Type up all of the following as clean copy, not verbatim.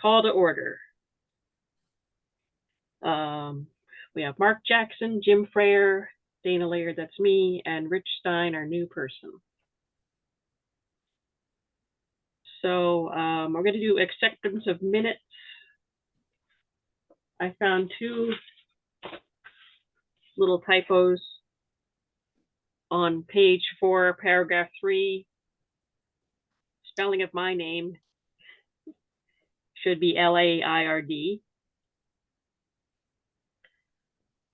Call to order. We have Mark Jackson, Jim Frayer, Dana Laird, that's me, and Rich Stein, our new person. So we're going to do acceptance of minutes. I found two little typos on page 4, paragraph 3. Spelling of my name should be Laird.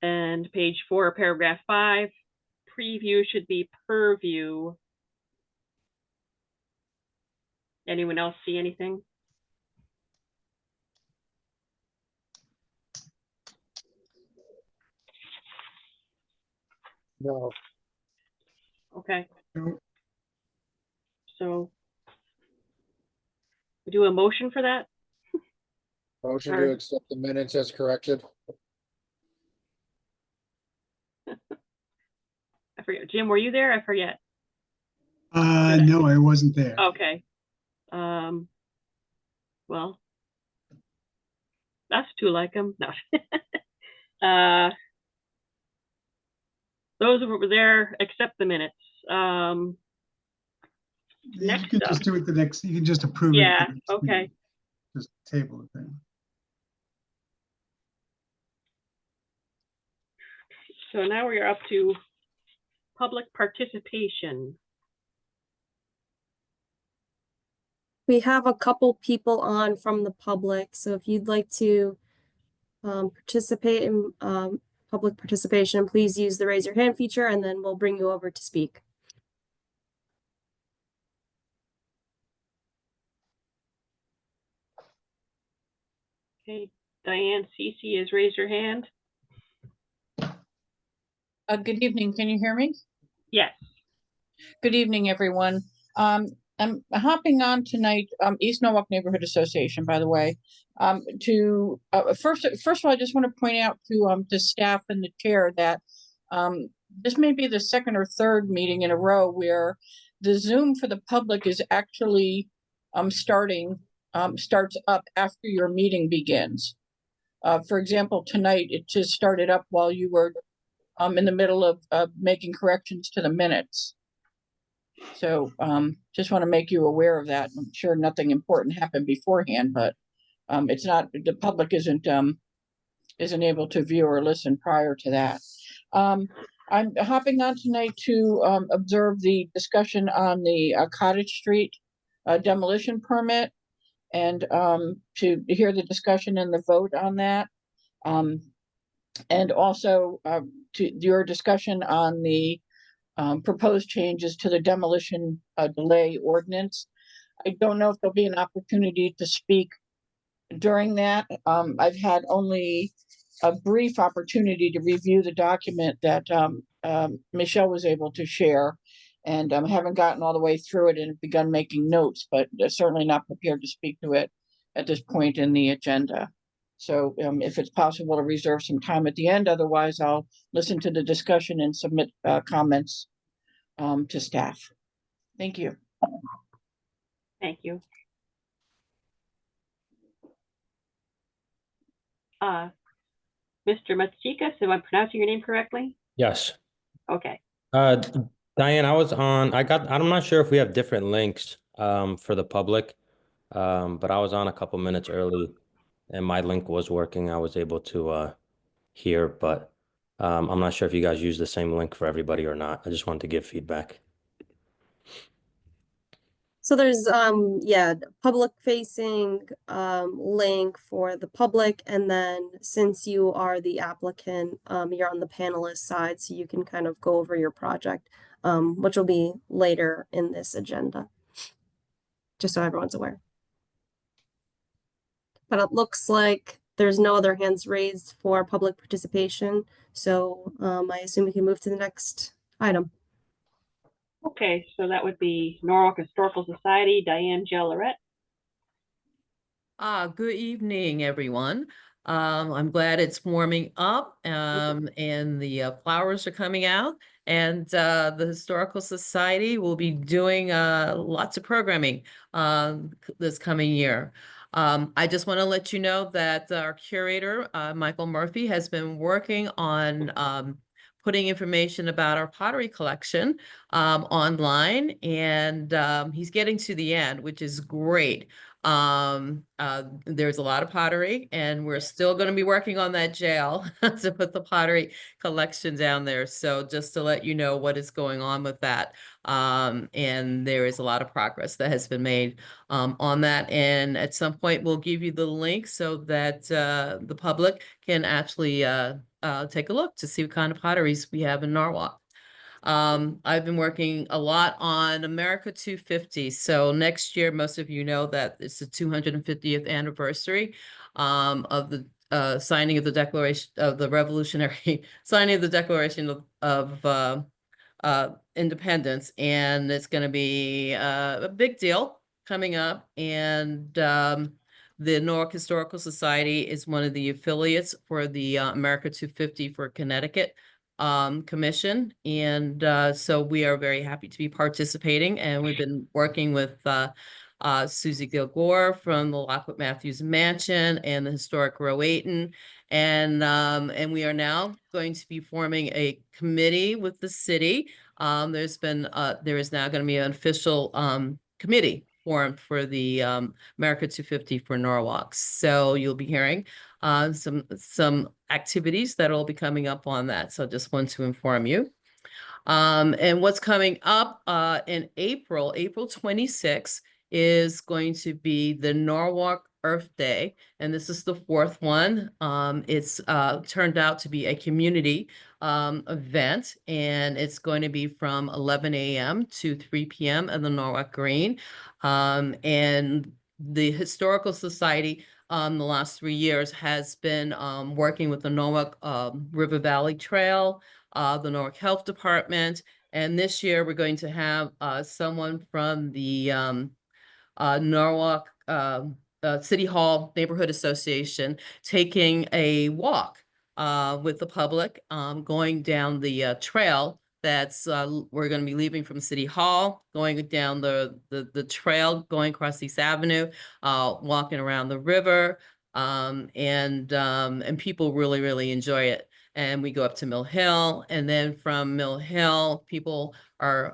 And page 4, paragraph 5, preview should be purview. Anyone else see anything? No. Okay. No. So we do a motion for that? Motion Or- to accept the minutes as corrected. I forget. Jim, were you there? I forget. No, I wasn't there. Okay. Well, that's too like him. No. Those who were there, accept the minutes. You Next can up. just do it the next, you can just approve it. at Yeah, the next okay. meeting. Just table it then. So now we are up to public participation. We have a couple people on from the public, so if you'd like to participate in public participation, please use the raise your hand feature and then we'll bring you over to speak. Okay, Diane Cece has raised her hand. Good evening. Can you hear me? Yes. Good evening, everyone. I'm hopping on tonight, East Norwalk Neighborhood Association, by the way. First of all, I just want to point out to staff and the chair that this may be the second or third meeting in a row where the Zoom for the public is actually starts up after your meeting begins. For example, tonight it just started up while you were in the middle of making corrections to the minutes. So just want to make you aware of that. I'm sure nothing important happened beforehand, but it's not, the public isn't able to view or listen prior to that. I'm hopping on tonight to observe the discussion on the Cottage Street demolition permit and to hear the discussion and the vote on that. And also to your discussion on the proposed changes to the demolition delay ordinance. I don't know if there'll be an opportunity to speak during that. I've had only a brief opportunity to review the document that Michelle was able to share, and haven't gotten all the way through it and begun making notes, but certainly not prepared to speak to it at this point in the agenda. So if it's possible to reserve some time at the end, otherwise I'll listen to the discussion and submit comments to staff. Thank you. Thank you. Mr. Matsikas, am I pronouncing your name correctly? Yes. Okay. Diane, I'm not sure if we have different links for the public, but I was on a couple minutes early and my link was working. I was able to hear, but I'm not sure if you guys use the same link for everybody or not. I just wanted to give feedback. So there's public facing link for the public, and then since you are the applicant, you're on the panelist side, so you can kind of go over your project, which will be later in this agenda, just so everyone's aware. But it looks like there's no other hands raised for public participation, so I assume we can move to the next item. Okay, so that would be Norwalk Historical Society, Diane Jelleret. Good evening, everyone. I'm glad it's warming up and the flowers are coming out. And the Historical Society will be doing lots of programming this coming year. I just want to let you know that our curator, Michael Murphy, has been working on putting information about our pottery collection online, and he's getting to the end, which is great. There's a lot of pottery, and we're still going to be working on that jail to put the pottery collection down there. So just to let you know what is going on with that. And there is a lot of progress that has been made on that. And at some point, we'll give you the link so that the public can actually take a look to see what kind of potteries we have in Norwalk. I've been working a lot on America 250. So next year, most of you know that it's the 250th anniversary of the signing of the Declaration of the Revolutionary signing of the Declaration of Independence, and it's going to be a big deal coming up. And the Norwalk Historical Society is one of the affiliates for the America 250 for Connecticut Commission, and so we are very happy to be participating. And we've been working with Susie Gilgore from the Lockwood Matthews Mansion and the historic Rowayton, and we are now going to be forming a committee with the city. There is now going to be an official committee formed for the America 250 for Norwalk. So you'll be hearing some activities that will be coming up on that. So just want to inform you. And what's coming up in April 26th is going to be the Norwalk Earth Day, and this is the fourth one. It's turned out to be a community event, and it's going to be from 11 a.m. to 3 p.m. at the Norwalk Green. And the Historical Society the last 3 years has been working with the Norwalk River Valley Trail, the Norwalk Health Department, and this year we're going to have someone from the Norwalk City Hall Neighborhood Association taking a walk with the public, going down the trail that's we're going to be leaving from City Hall, going down the trail, going across East Avenue, walking around the river, and people really enjoy it. And we go up to Mill Hill, and then from Mill Hill, people are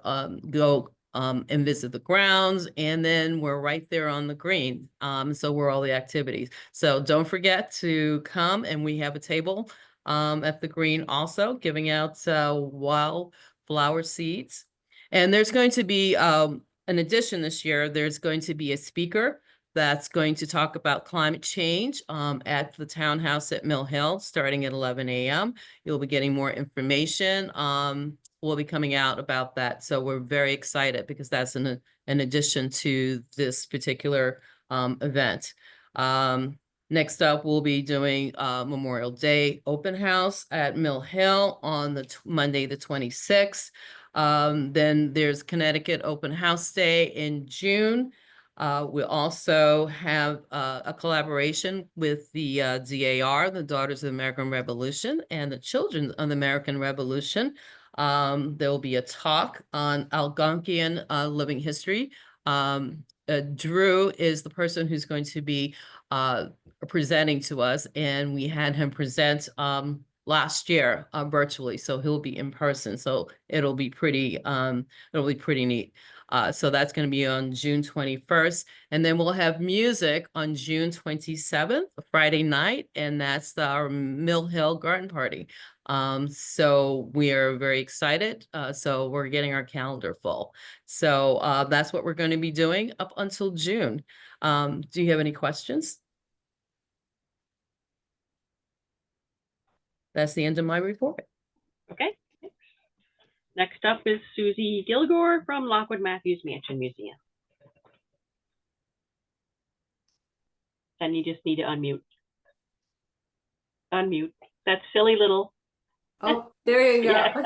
go and visit the grounds, and then we're right there on the green. So we're all the activities. So don't forget to come, and we have a table at the green also, giving out wildflower seeds. And there's going to be, in addition this year, there's going to be a speaker that's going to talk about climate change at the townhouse at Mill Hill, starting at 11 a.m. You'll be getting more information. Will be coming out about that. So we're very excited because that's an addition to this particular event. Next up, we'll be doing Memorial Day open house at Mill Hill on the Monday, the 26th. Then there's Connecticut Open House Day in June. We also have a collaboration with the DAR, the Daughters of the American Revolution, and the Children of the American Revolution. There will be a talk on Algonquian living history. Drew is the person who's going to be presenting to us, and we had him present last year virtually, so he'll be in person. So it'll be pretty neat. So that's going to be on June 21st. And then we'll have music on June 27th, Friday night, and that's our Mill Hill Garden Party. So we are very excited. So we're getting our calendar full. So that's what we're going to be doing up until June. Do you have any questions? That's the end of my report. Okay. Thanks. Next up is Susie Gilgore from Lockwood Matthews Mansion Museum. And you just need to unmute. Unmute. That silly little. Oh, there you go. Yeah.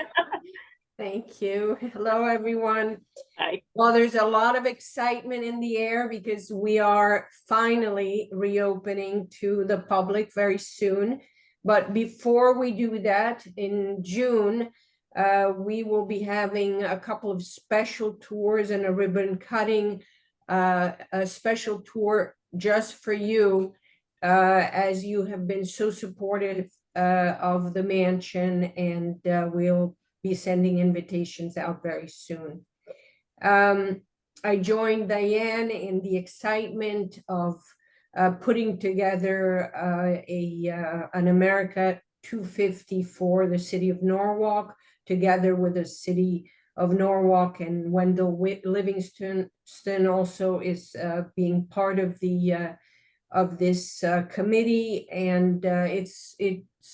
Thank you. Hello, everyone. Hi. Well, there's a lot of excitement in the air because we are finally reopening to the public very soon. But before we do that, in June, We will be having a couple of special tours and a ribbon cutting, a special tour just for you, as you have been so supportive of the mansion, and we'll be sending invitations out very soon. I joined Diane in the excitement of putting together an America 250 for the city of Norwalk, together with the city of Norwalk, and Wendell Livingston also is being part of the of this committee, and it's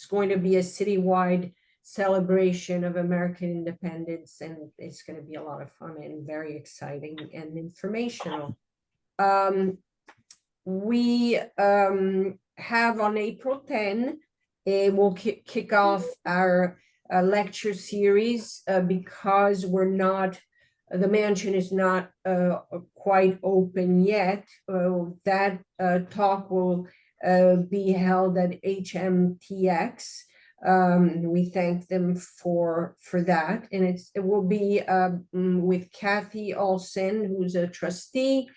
going to be a citywide celebration of American independence, and it's going to be a lot of fun and very exciting and informational. We have on April 10, we'll kick off our lecture series because the mansion is not quite open yet. That talk will be held at HMTX. We thank them for that, and it will be with Kathy Olson, who's a trustee,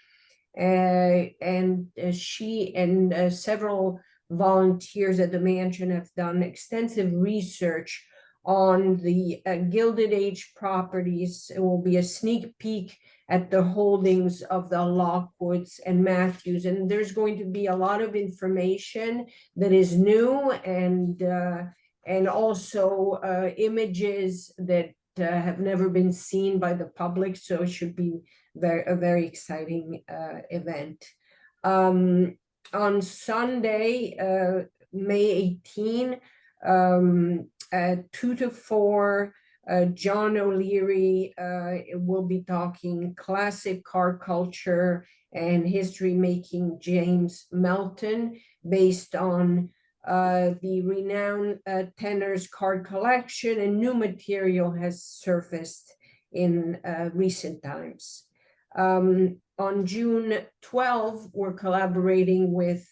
and she and several volunteers at the mansion have done extensive research on the Gilded Age properties. It will be a sneak peek at the holdings of the Lockwoods and Matthews, and there's going to be a lot of information that is new, and also images that have never been seen by the public, so it should be a very exciting event. On Sunday, May 18, at 2 to 4, John O'Leary will be talking classic car culture and history making James Melton, based on the renowned Tenors card collection, and new material has surfaced in recent times. On June 12, we're collaborating with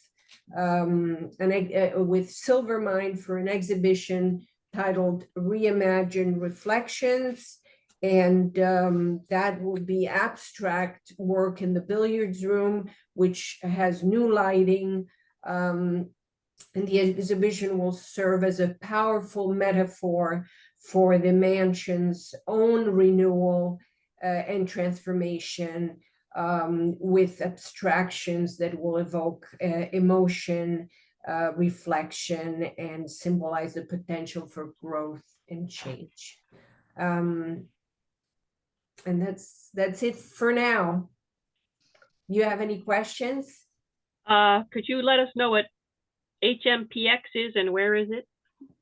Silvermind for an exhibition titled Reimagine Reflections, and that will be abstract work in the billiards room, which has new lighting, and the exhibition will serve as a powerful metaphor for the mansion's own renewal and transformation, with abstractions that will evoke emotion, reflection, and symbolize the potential for growth and change. And that's it for now. You have any questions? Could you let us know what HMPX is and where is it?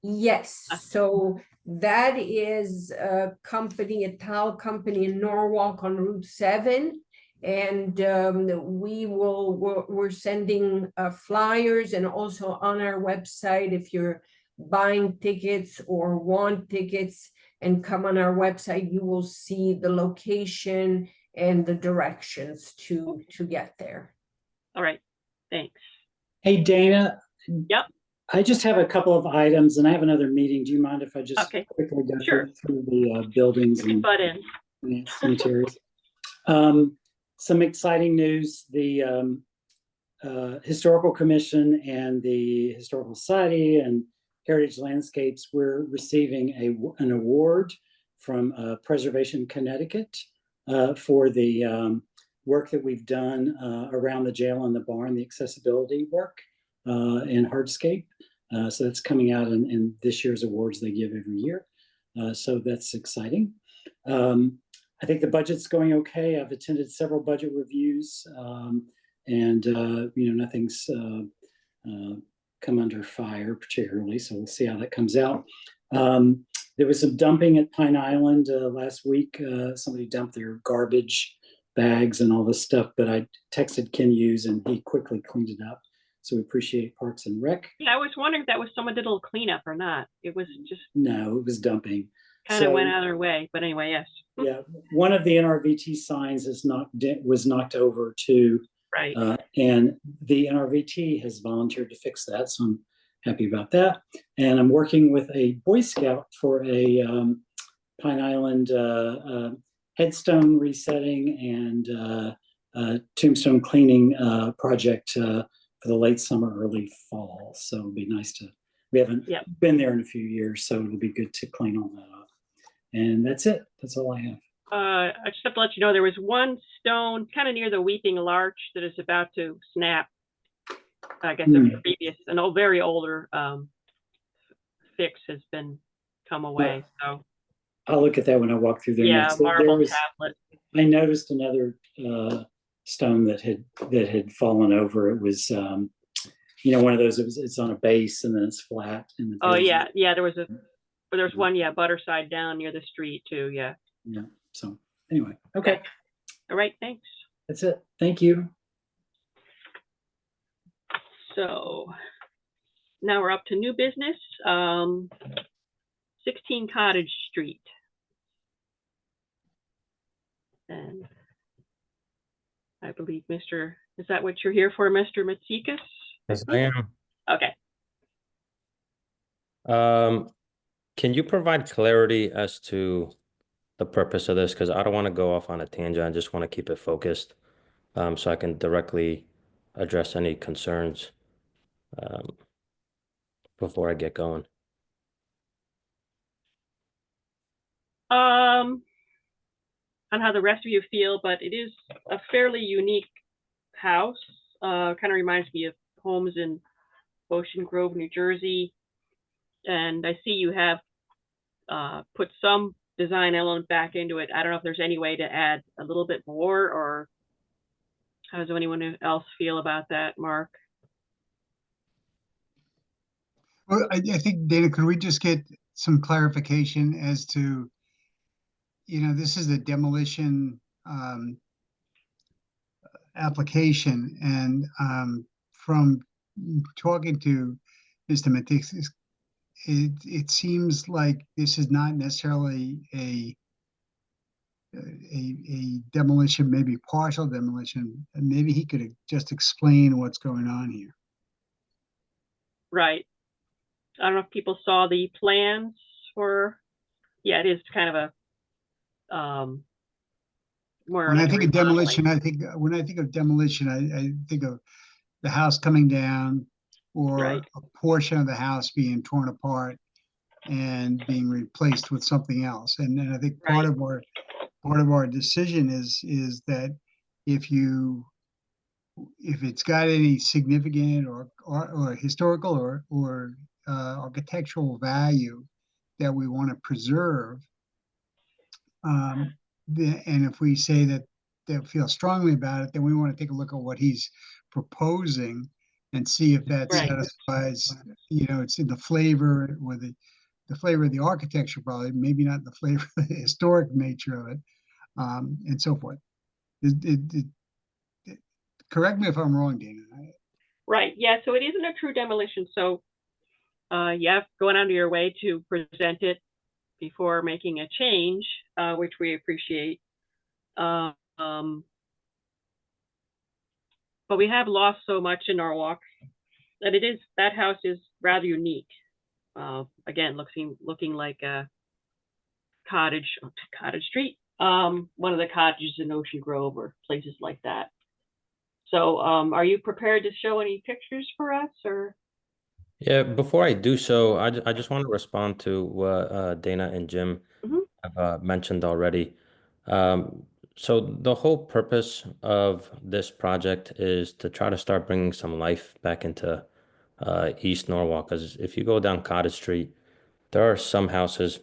Yes, so that is a company, a tile company in Norwalk on Route 7. And we're sending flyers, and also on our website, if you're buying tickets or want tickets and come on our website, you will see the location and the directions to get there. All right, thanks. Hey, Dana. Yep. I just have a couple of items, and I have another meeting. Do you mind if I just Okay. quickly go Sure. through the buildings You can butt in. and cemeteries? Some exciting news. The Historical Commission and the Historical Society and Heritage Landscapes, we're receiving an award from Preservation Connecticut for the work that we've done around the jail and the barn, the accessibility work in hardscape. So that's coming out in this year's awards they give every year. So that's exciting. I think the budget's going okay. I've attended several budget reviews, and nothing's come under fire particularly. So we'll see how that comes out. There was some dumping at Pine Island last week. Somebody dumped their garbage bags and all this stuff, but I texted Ken Hughes and he quickly cleaned it up. So we appreciate Parks and Rec. Yeah, I was wondering if that was someone did a little cleanup or not. It was just No, it was dumping. kind of So- went out of their way. But anyway, yes. Yeah, one of the NRVT signs was knocked over too, Right. and the NRVT has volunteered to fix that, so I'm happy about that. And I'm working with a Boy Scout for a Pine Island headstone resetting and tombstone cleaning project for the late summer, early fall. So it'll be nice to, we haven't Yep. been there in a few years, so it'll be good to clean all that up. And that's it. That's all I have. I just have to let you know, there was one stone kind of near the Weeping Larch that is about to snap. I guess a previous, an old, very older fix has been come away. So I'll look at that when I walk through there yeah, next. There marble was- tablet. I noticed another stone that had fallen over. It was one of those. It's on a base and then it's flat. And Oh yeah, there was one, yeah, Butterside down near the street too. Yeah. Yeah. So anyway, okay, All right, thanks. that's it. Thank you. So now we're up to new business. 16 Cottage Street. And I believe is that what you're here for, Mr. Matsikas? Yes, I am. Okay. Can you provide clarity as to the purpose of this? Because I don't want to go off on a tangent. I just want to keep it focused, so I can directly address any concerns before I get going. On how the rest of you feel, but it is a fairly unique house. Kind of reminds me of homes in Ocean Grove, New Jersey. And I see you have put some design element back into it. I don't know if there's any way to add a little bit more, or how does anyone else feel about that, Mark? Well, I think, Dana, could we just get some clarification as to, this is a demolition application, and from talking to Mr. Matsikas, it seems like this is not necessarily a demolition, maybe partial demolition, and maybe he could just explain what's going on here. Right. I don't know if people saw the plans for, yeah, it is kind of a more. When I like a think of remodeling. demolition, when I think of demolition, I think of the house coming down, or Right. a portion of the house being torn apart and being replaced with something else. And then I think part of our decision is that if it's got any significant or historical or architectural value that we want to preserve, and if we say that they feel strongly about it, then we want to take a look at what he's proposing and see if that Right. satisfies, it's in the flavor or the flavor of the architecture, probably, maybe not the flavor of the historic nature of it, and so forth. Correct me if I'm wrong, Dana. Right, yeah, so it isn't a true demolition, so you have going out of your way to present it before making a change, which we appreciate. But we have lost so much in Norwalk that that house is rather unique. Again, looking like a cottage street, one of the cottages in Ocean Grove or places like that. So are you prepared to show any pictures for us, or? Yeah, before I do so, I just want to respond to what Dana and Jim have mentioned already. So the whole purpose of this project is to try to start bringing some life back into East Norwalk. Because if you go down Cottage Street, there are some houses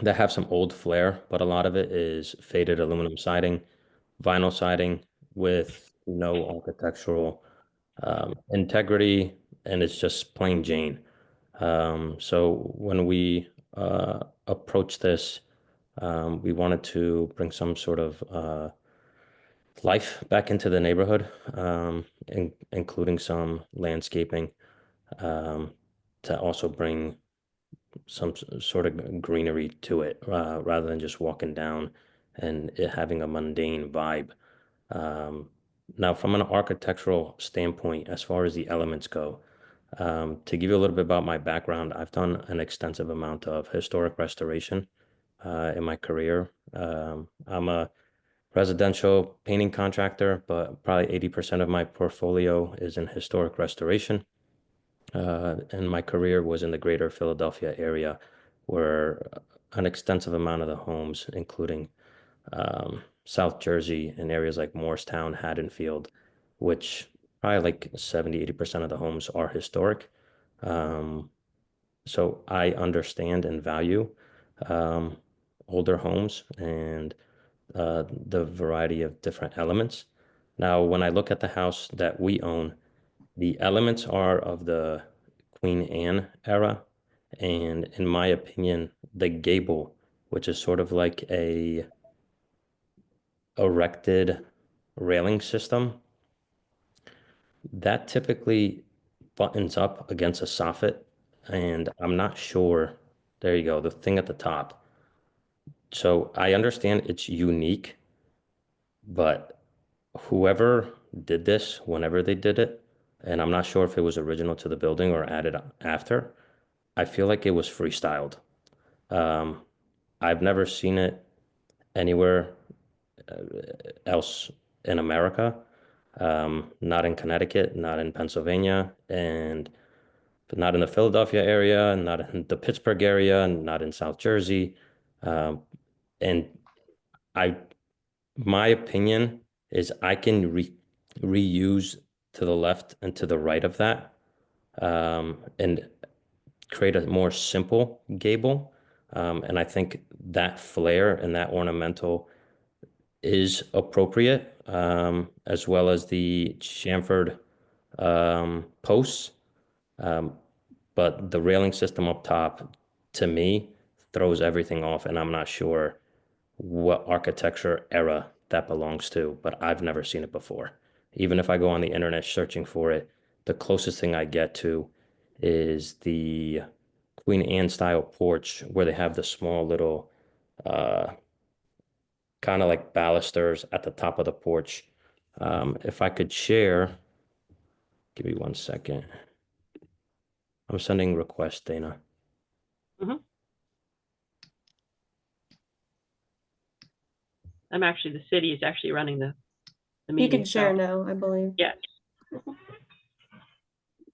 that have some old flair, but a lot of it is faded aluminum siding, vinyl siding with no architectural integrity, and it's just plain Jane. So when we approached this, we wanted to bring some sort of life back into the neighborhood, including some landscaping, to also bring some sort of greenery to it, rather than just walking down and it having a mundane vibe. Now, from an architectural standpoint, as far as the elements go, to give you a little bit about my background, I've done an extensive amount of historic restoration in my career. I'm a residential painting contractor, but probably 80% of my portfolio is in historic restoration. And my career was in the greater Philadelphia area, where an extensive amount of the homes, including South Jersey and areas like Morristown, Haddonfield, which probably like 70-80% of the homes are historic. So I understand and value older homes and the variety of different elements. Now, when I look at the house that we own, the elements are of the Queen Anne era. And in my opinion, the gable, which is sort of like a erected railing system, that typically buttons up against a soffit. And I'm not sure. There you go, the thing at the top. So I understand it's unique, but whoever did this, whenever they did it, and I'm not sure if it was original to the building or added after, I feel like it was freestyled. I've never seen it anywhere else in America, not in Connecticut, not in Pennsylvania, and but not in the Philadelphia area, not in the Pittsburgh area, and not in South Jersey. And my opinion is I can reuse to the left and to the right of that, and create a more simple gable. And I think that flair and that ornamental is appropriate, as well as the chamfered posts. But the railing system up top, to me, throws everything off, and I'm not sure what architecture era that belongs to, but I've never seen it before. Even if I go on the internet searching for it, the closest thing I get to is the Queen Anne style porch where they have the small little kind of like balusters at the top of the porch. If I could share, give me 1 second. I'm sending request, Dana. I'm actually, the city is actually running the You meeting. can share so- now, I believe. Yeah.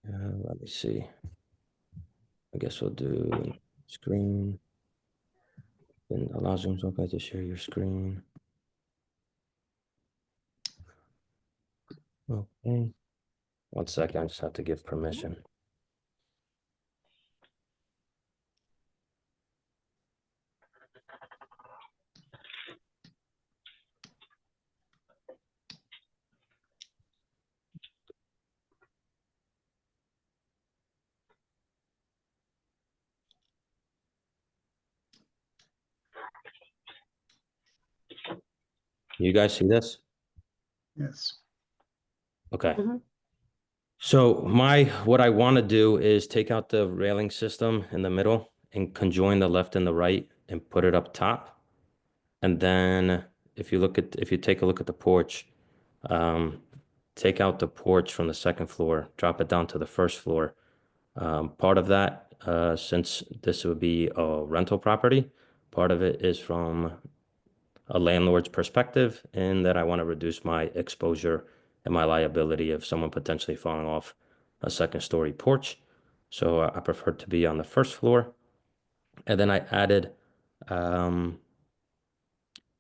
Let me see. I guess we'll do screen. And allow Zoom software to share your screen. Okay. 1 second, I just have to give permission. You guys see this? Yes. Okay. Mhm. So what I want to do is take out the railing system in the middle and conjoin the left and the right and put it up top. And then if you take a look at the porch, take out the porch from the second floor, drop it down to the first floor. Part of that, since this would be a rental property, part of it is from a landlord's perspective, in that I want to reduce my exposure and my liability of someone potentially falling off a second story porch. So I prefer to be on the first floor. And then I added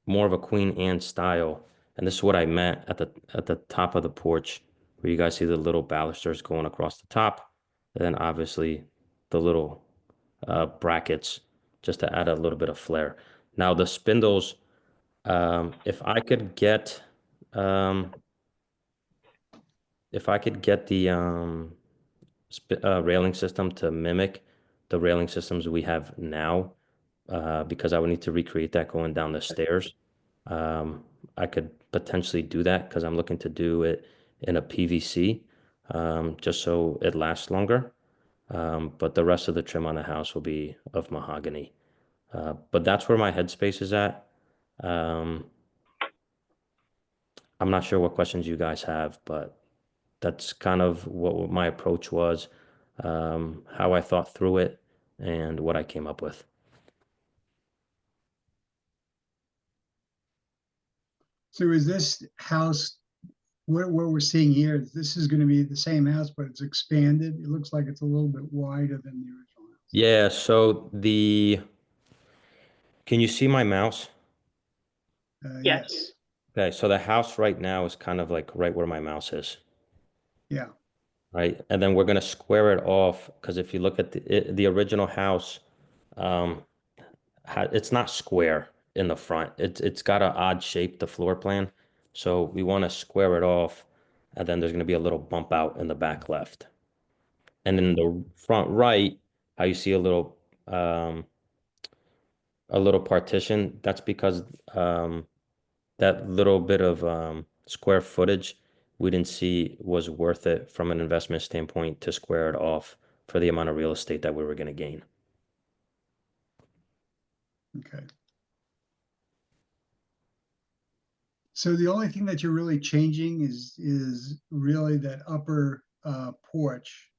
more of a Queen Anne style. And this is what I meant at the top of the porch, where you guys see the little balusters going across the top. And then obviously the little brackets, just to add a little bit of flair. Now the spindles, if I could get the railing system to mimic the railing systems we have now, because I would need to recreate that going down the stairs. I could potentially do that because I'm looking to do it in a PVC, just so it lasts longer. But the rest of the trim on the house will be of mahogany. But that's where my headspace is at. I'm not sure what questions you guys have, but that's kind of what my approach was, how I thought through it, and what I came up with. So is this house, what we're seeing here, this is gonna be the same house, but it's expanded? It looks like it's a little bit wider than the original house. Yeah, so can you see my mouse? Yes. Yes, Okay, so the house right now is kind of like right where my mouse is, yeah, right? And then we're gonna square it off, because if you look at the original house, it's not square in the front. It's got an odd shape, the floor plan. So we want to square it off, and then there's going to be a little bump out in the back left. And in the front right, how you see a little partition, that's because that little bit of square footage we didn't see was worth it from an investment standpoint to square it off for the amount of real estate that we were going to gain. okay. So the only thing that you're really changing is really that upper porch.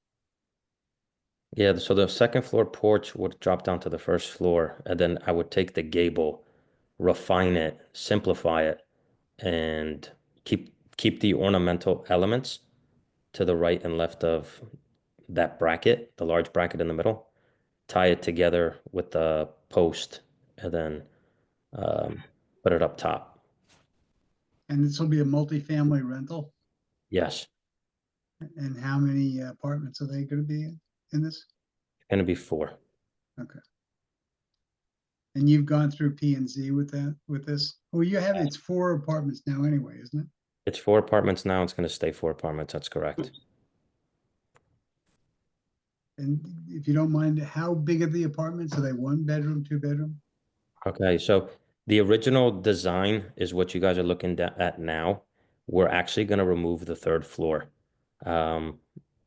Yeah, so the second floor porch would drop down to the first floor, and then I would take the gable, refine it, simplify it, and keep the ornamental elements to the right and left of that bracket, the large bracket in the middle, tie it together with the post, and then put it up top. And this will be a multifamily rental? Yes, And how many apartments are they gonna be in this? it's gonna be 4. Okay. And you've gone through P and Z with this? Well, you have, it's 4 apartments now anyway, isn't it? It's 4 apartments now. It's gonna stay 4 apartments. That's correct. And if you don't mind, how big are the apartments? Are they 1 bedroom, 2 bedroom? Okay, so the original design is what you guys are looking at now. We're actually going to remove the 3rd floor. And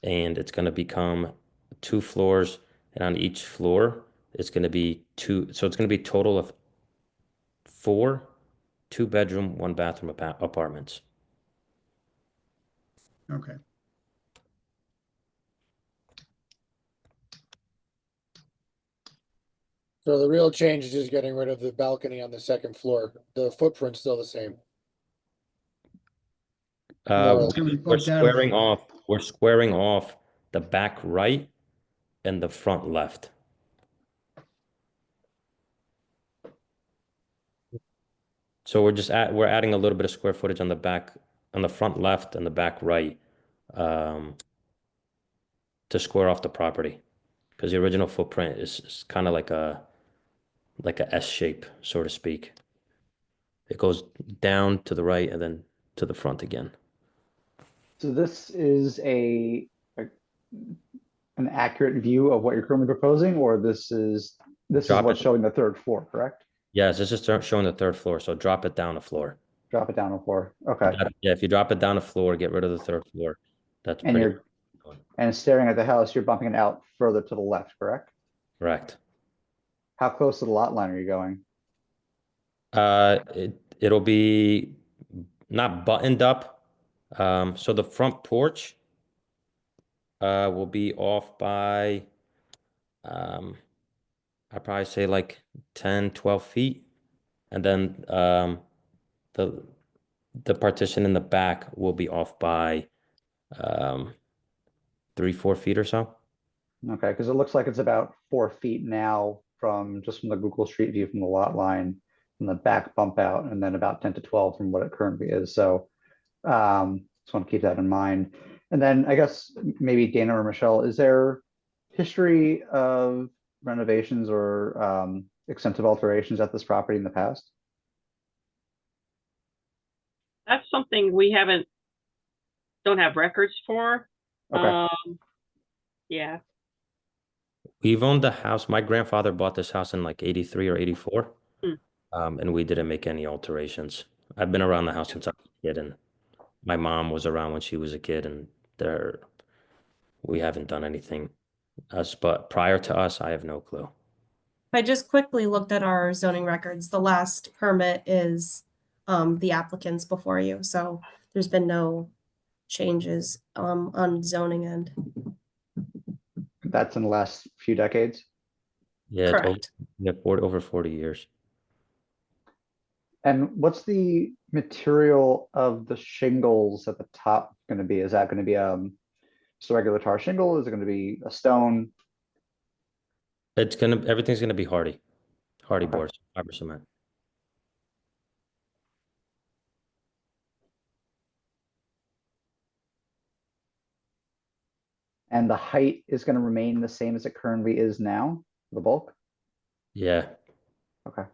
it's going to become 2 floors, and on each floor, it's going to be 2. So it's going to be a total of 4 2-bedroom, 1-bathroom apartments. Okay. So the real change is just getting rid of the balcony on the second floor. The footprint's still the same. Uh, It's gonna be we're bumped out a little squaring bit. off. We're squaring off the back right and the front left. So we're adding a little bit of square footage on the back, on the front left and the back right, to square off the property, because the original footprint is kind of like a S shape, so to speak. It goes down to the right and then to the front again. So this is an accurate view of what you're currently proposing, or this is Drop what's it. showing the 3rd floor, correct? Yes, it's just showing the 3rd floor, so drop it down a floor. Drop it down a floor. Okay. Yeah, if you drop it down a floor, get rid of the 3rd floor. That's And pretty and staring at the house, you're bumping it out further to the left, correct? correct. How close to the lot line are you going? It'll be not buttoned up. So the front porch will be off by I'd probably say like 10, 12 feet. And then the partition in the back will be off by 3, 4 feet or so. Okay, because it looks like it's about 4 feet now from the Google Street View from the lot line, from the back bump out, and then about 10 to 12 from what it currently is. So just want to keep that in mind. And then I guess maybe Dana or Michelle, is there history of renovations or extensive alterations at this property in the past? That's something we don't have records for. Okay. Yeah. We've owned the house. My grandfather bought this house in like 83 or 84. And we didn't make any alterations. I've been around the house since I was a kid, and my mom was around when she was a kid, and we haven't done anything. But prior to us, I have no clue. I just quickly looked at our zoning records. The last permit is the applicants before you, so there's been no changes on zoning end. That's in the last few decades. Yeah, it's Correct. over 40 years. And what's the material of the shingles at the top gonna be? Is that gonna be just a regular tar shingle? Is it gonna be a stone? Everything's gonna be hardy Okay. boards, fiber cement. And the height is gonna remain the same as it currently is now, the bulk? Yeah. Okay.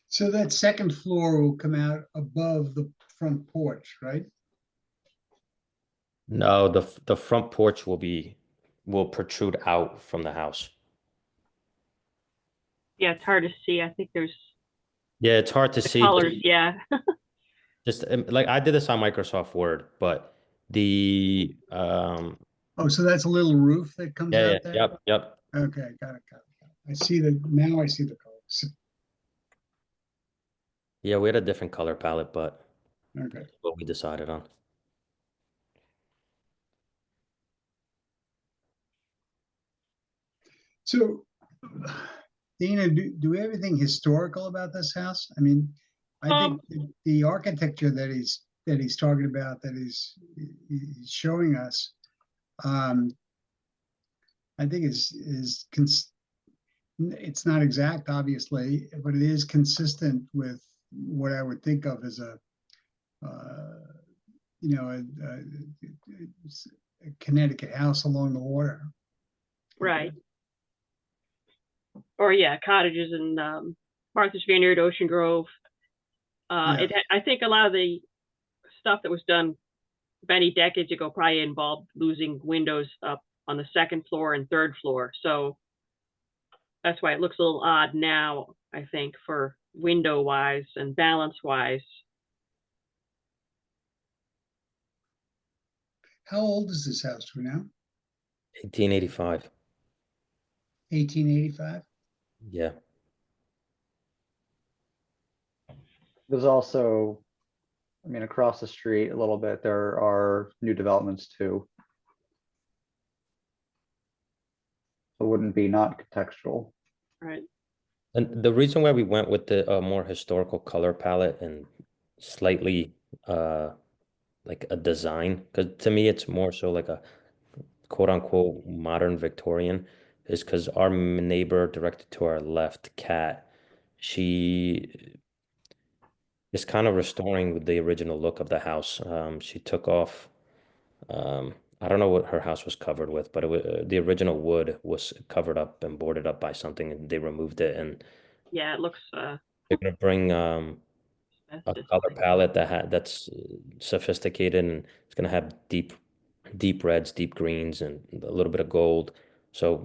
So that second floor will come out above the front porch, right? No, the front porch will protrude out from the house. Yeah, it's hard to see. I think there's Yeah, it's hard to the see. colors. Yeah. Just like I did this on Microsoft Word, but the Oh, so that's a little roof that comes yeah, out there? yep. Okay, got it. I see now I see the colors. Yeah, we had a different color palette, but Okay. that's what we decided on. So, Dina, do we have anything historical about this house? I mean, I think the architecture that he's talking about, that he's showing us, I think it's not exact, obviously, but it is consistent with what I would think of as a Connecticut house along the water. Right. Or yeah, cottages in Martha's Vineyard, Ocean Grove. I think a lot of the stuff that was done many decades ago probably involved losing windows up on the second floor and third floor. So that's why it looks a little odd now, I think, for window wise and balance wise. How old is this house, do we know? 1885. 1885? Yeah. There's also, I mean, across the street a little bit, there are new developments too. It wouldn't be not contextual. Right. And the reason why we went with the more historical color palette and slightly like a design, because to me it's more so like a quote unquote modern Victorian, is because our neighbor directed to our left, Kat, she is kind of restoring the original look of the house. She took off, I don't know what her house was covered with, but it was, the original wood was covered up and boarded up by something, and they removed it, and Yeah, it looks they're gonna bring a color palette that's sophisticated, and it's gonna have deep reds, deep greens, and a little bit of gold. So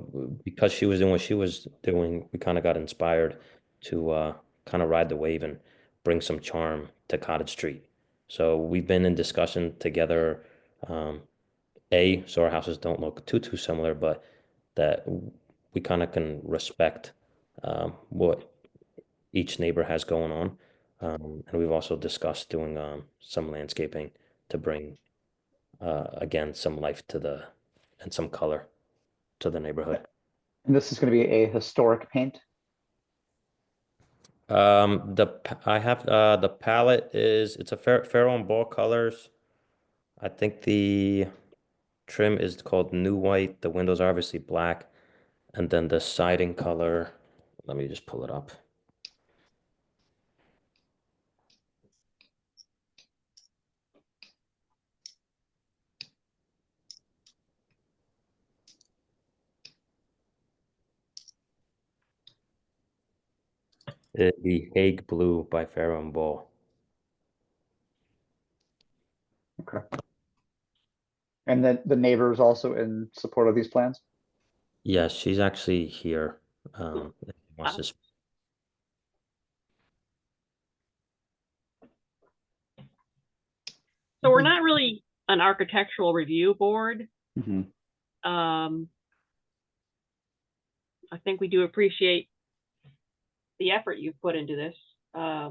because she was doing what she was doing, we kind of got inspired to kind of ride the wave and bring some charm to Cottage Street. So we've been in discussion together, so our houses don't look too similar, but that we kind of can respect what each neighbor has going on. And we've also discussed doing some landscaping to bring again some life to and some color to the neighborhood. And this is going to be a historic paint. I have the palette it's a Farrow and Ball colors. I think the trim is called New White. The windows are obviously black, and then the siding color, let me just pull it up. It'd be Hague Blue by Farrow and Ball. Okay. And then the neighbor is also in support of these plans? Yes, she's actually here. If she wants to so we're not really an architectural review board. Mm-hmm. I think we do appreciate the effort you've put into this. I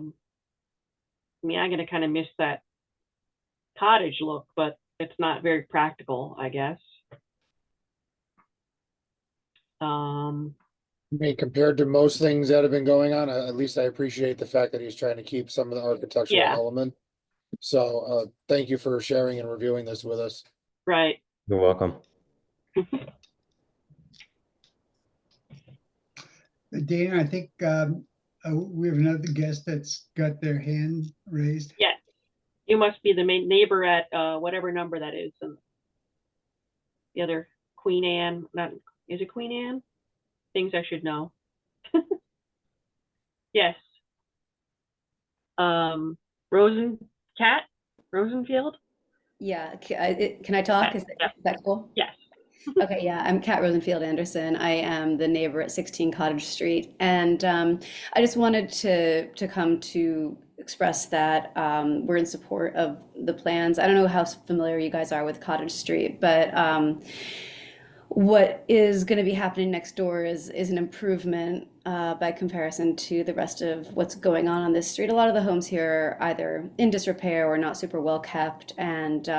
mean, I'm going to kind of miss that cottage look, but it's not very practical, I guess. I mean, compared to most things that have been going on, at least I appreciate the fact that he's trying to keep some of the architectural Yeah. element. So, thank you for sharing and reviewing this with us. Right. You're welcome. Dana, I think we have another guest that's got their hand raised. Yes. You must be the main neighbor at whatever number that is. And the other Queen Anne, not, is it Queen Anne? Things I should know. Yes. Rosenfield? Yeah, can I talk? Is that cool? Yes. Okay, yeah, I'm Kat Rosenfield Anderson. I am the neighbor at 16 Cottage Street, and I just wanted to come to express that we're in support of the plans. I don't know how familiar you guys are with Cottage Street, but what is going to be happening next door is an improvement by comparison to the rest of what's going on this street. A lot of the homes here are either in disrepair or not super well kept, and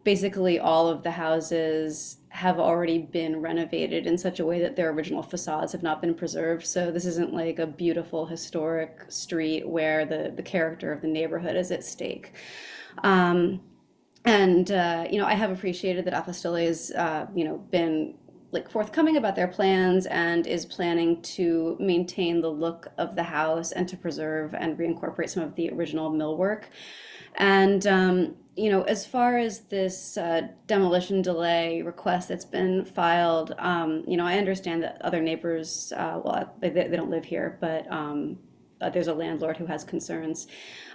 basically all of the houses have already been renovated in such a way that their original facades have not been preserved. So this isn't like a beautiful historic street where the character of the neighborhood is at stake. I have appreciated that Apostoli has, been like forthcoming about their plans and is planning to maintain the look of the house and to preserve and reincorporate some of the original millwork. And, as far as this demolition delay request that's been filed, I understand that other neighbors, they don't live here, but there's a landlord who has concerns.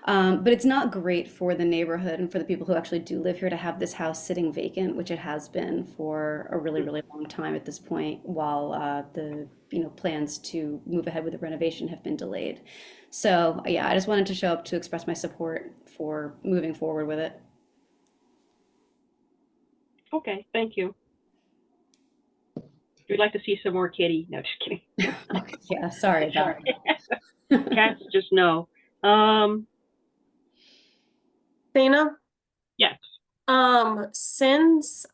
But it's not great for the neighborhood and for the people who actually do live here to have this house sitting vacant, which it has been for a really, really long time at this point, while the plans to move ahead with the renovation have been delayed. So yeah, I just wanted to show up to express my support for moving forward with it. Okay, thank you. We'd like to see some more kitty. No, just kidding. Yeah, sorry about it. Cats just no. Dana? Yes. Since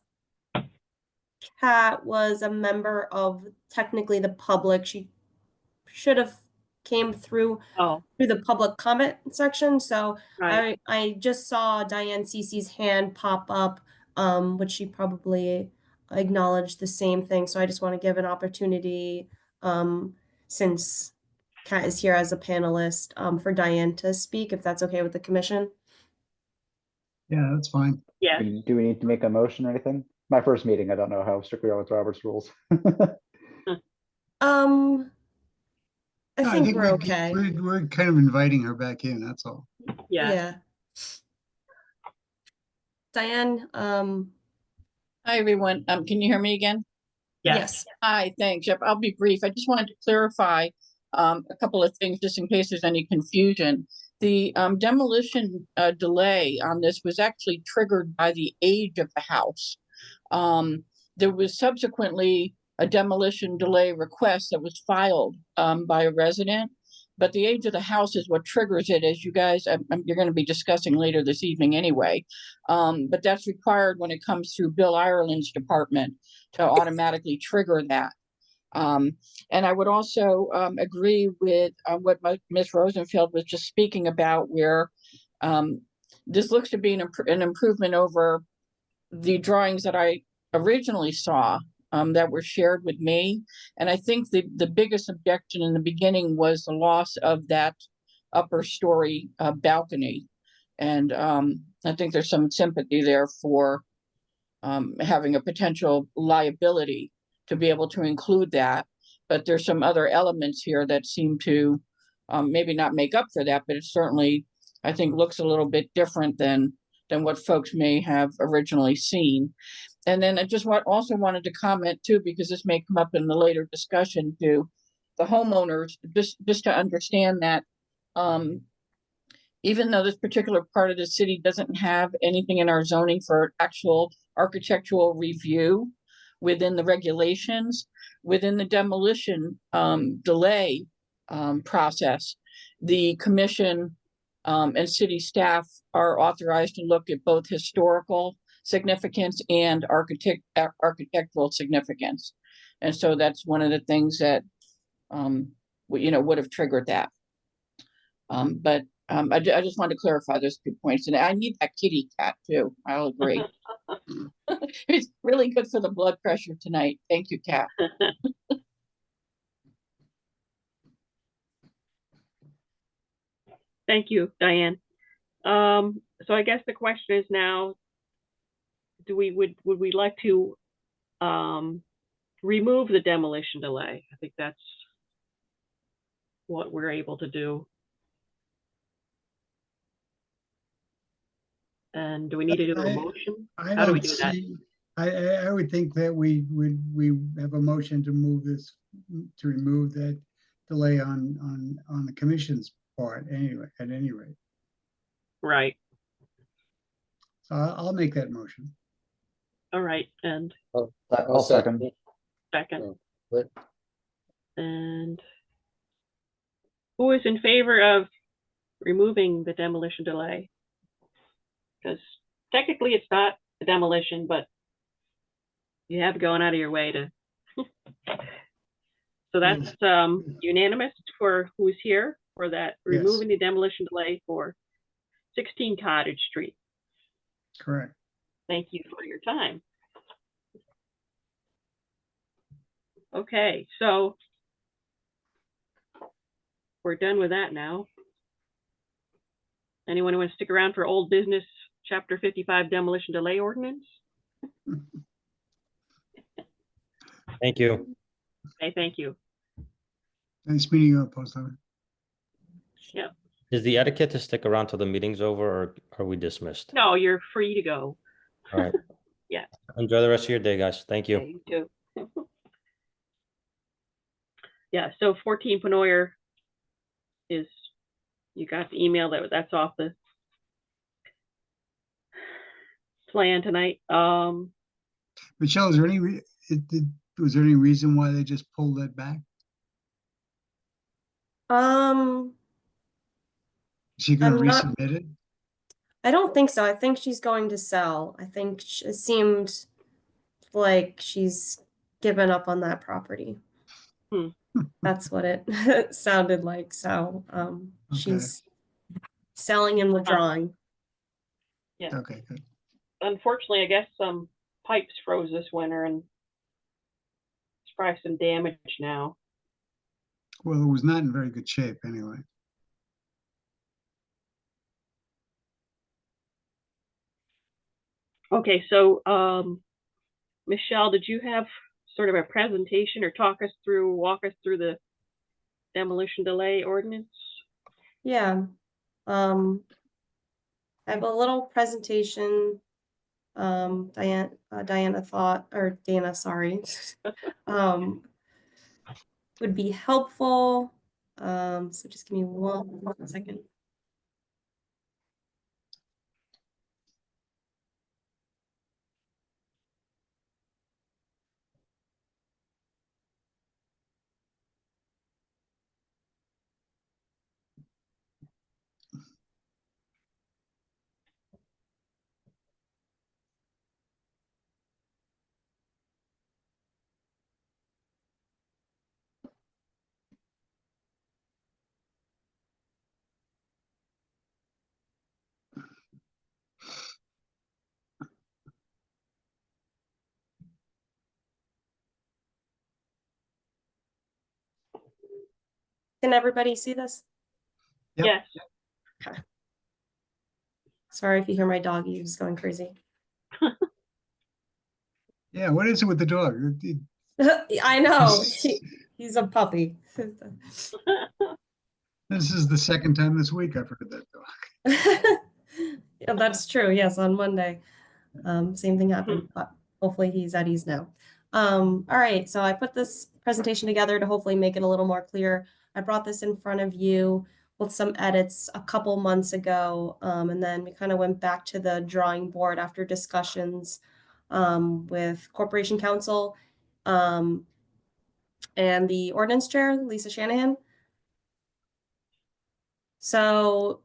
Kat was a member of technically the public, she should have came through the public comment section. So Right. I just saw Diane Cece's hand pop up, which she probably acknowledged the same thing. So I just want to give an opportunity, since Kat is here as a panelist, for Diane to speak, if that's okay with the commission. Yeah, that's fine. Yeah. Do we need to make a motion or anything? My first meeting, I don't know how strict we are with Robert's rules. I No, think we're okay. We're kind of inviting her back in, that's all. Yeah. Diane, Hi, everyone. Can you hear me again? Yes. Hi, thanks. Yep, I'll be brief. I just wanted to clarify a couple of things just in case there's any confusion. The demolition delay on this was actually triggered by the age of the house. There was subsequently a demolition delay request that was filed by a resident, but the age of the house is what triggers it, as you guys, you're going to be discussing later this evening anyway. But that's required when it comes through Bill Ireland's department to automatically trigger that. And I would also agree with what Ms. Rosenfield was just speaking about, where this looks to be an improvement over the drawings that I originally saw that were shared with me. And I think the biggest objection in the beginning was the loss of that upper story balcony. And I think there's some sympathy there for having a potential liability to be able to include that. But there's some other elements here that seem to maybe not make up for that, but it certainly, I think, looks a little bit different than what folks may have originally seen. And then I just also wanted to comment too, because this may come up in the later discussion, to the homeowners, just to understand that even though this particular part of the city doesn't have anything in our zoning for actual architectural review within the regulations, within the demolition delay process, the commission and city staff are authorized to look at both historical significance and architectural significance. And so that's one of the things that, you know, would have triggered that. But I just wanted to clarify those 2 points, and I need that kitty cat too. I'll agree. It's really good for the blood pressure tonight. Thank you, Cat. Thank you, Diane. So I guess the question is now, would we like to remove the demolition delay? I think that's what we're able to do. And do we need to do a motion? I How do we don't do that? see, I would think that we have a motion to move this, to remove that delay on the commission's part anyway, at any rate. Right. So I'll make that motion. All right. And I'll second. second. Right. And who is in favor of removing the demolition delay? Because technically it's not a demolition, but you have gone out of your way to. So that's unanimous for who's here for that, Yes. removing the demolition delay for 16 Cottage Street. Correct. Thank you for your time. Okay, so we're done with that now. Anyone who wants to stick around for old business, Chapter 55 demolition delay ordinance? Thank you. Okay, thank you. Nice meeting you, Post Office. Yep. Is the etiquette to stick around till the meeting's over, or are we dismissed? No, you're free to go. All right. Yeah. Enjoy the rest of your day, guys. Thank you. Yeah, you too. Yeah, so 14 Penoyer is, you got the email that's off the plan tonight. Michelle, is there any, was there any reason why they just pulled that back? Is she gonna I'm not- resubmit it? I don't think so. I think she's going to sell. I think it seemed like she's given up on that property. Hmm. That's what it sounded like. So she's selling and withdrawing. Yeah. Okay, good. Unfortunately, I guess some pipes froze this winter and there's probably some damage now. Well, it was not in very good shape anyway. Okay, so Michelle, did you have sort of a presentation or walk us through the demolition delay ordinance? Yeah. I have a little presentation. Dana thought, or Dana, sorry, would be helpful. So just give me one second. Can everybody see this? Yep. Yes. Okay. Sorry if you hear my dog, he's going crazy. Yeah, what is it with the dog? I know, he's a puppy. This is the second time this week I've heard that dog. Yeah, that's true. Yes, on Monday. Same thing happened, but hopefully he's at ease now. All right, so I put this presentation together to hopefully make it a little more clear. I brought this in front of you with some edits a couple months ago, and then we kind of went back to the drawing board after discussions with Corporation Counsel and the ordinance chair, Lisa Shanahan. So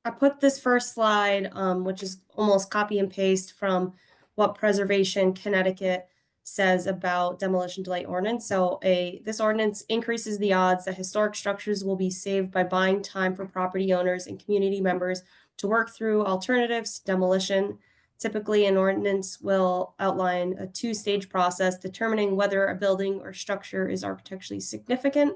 I put this first slide, which is almost copy and paste from what Preservation Connecticut says about demolition delay ordinance. So this ordinance increases the odds that historic structures will be saved by buying time for property owners and community members to work through alternatives to demolition. Typically, an ordinance will outline a two-stage process determining whether a building or structure is architecturally significant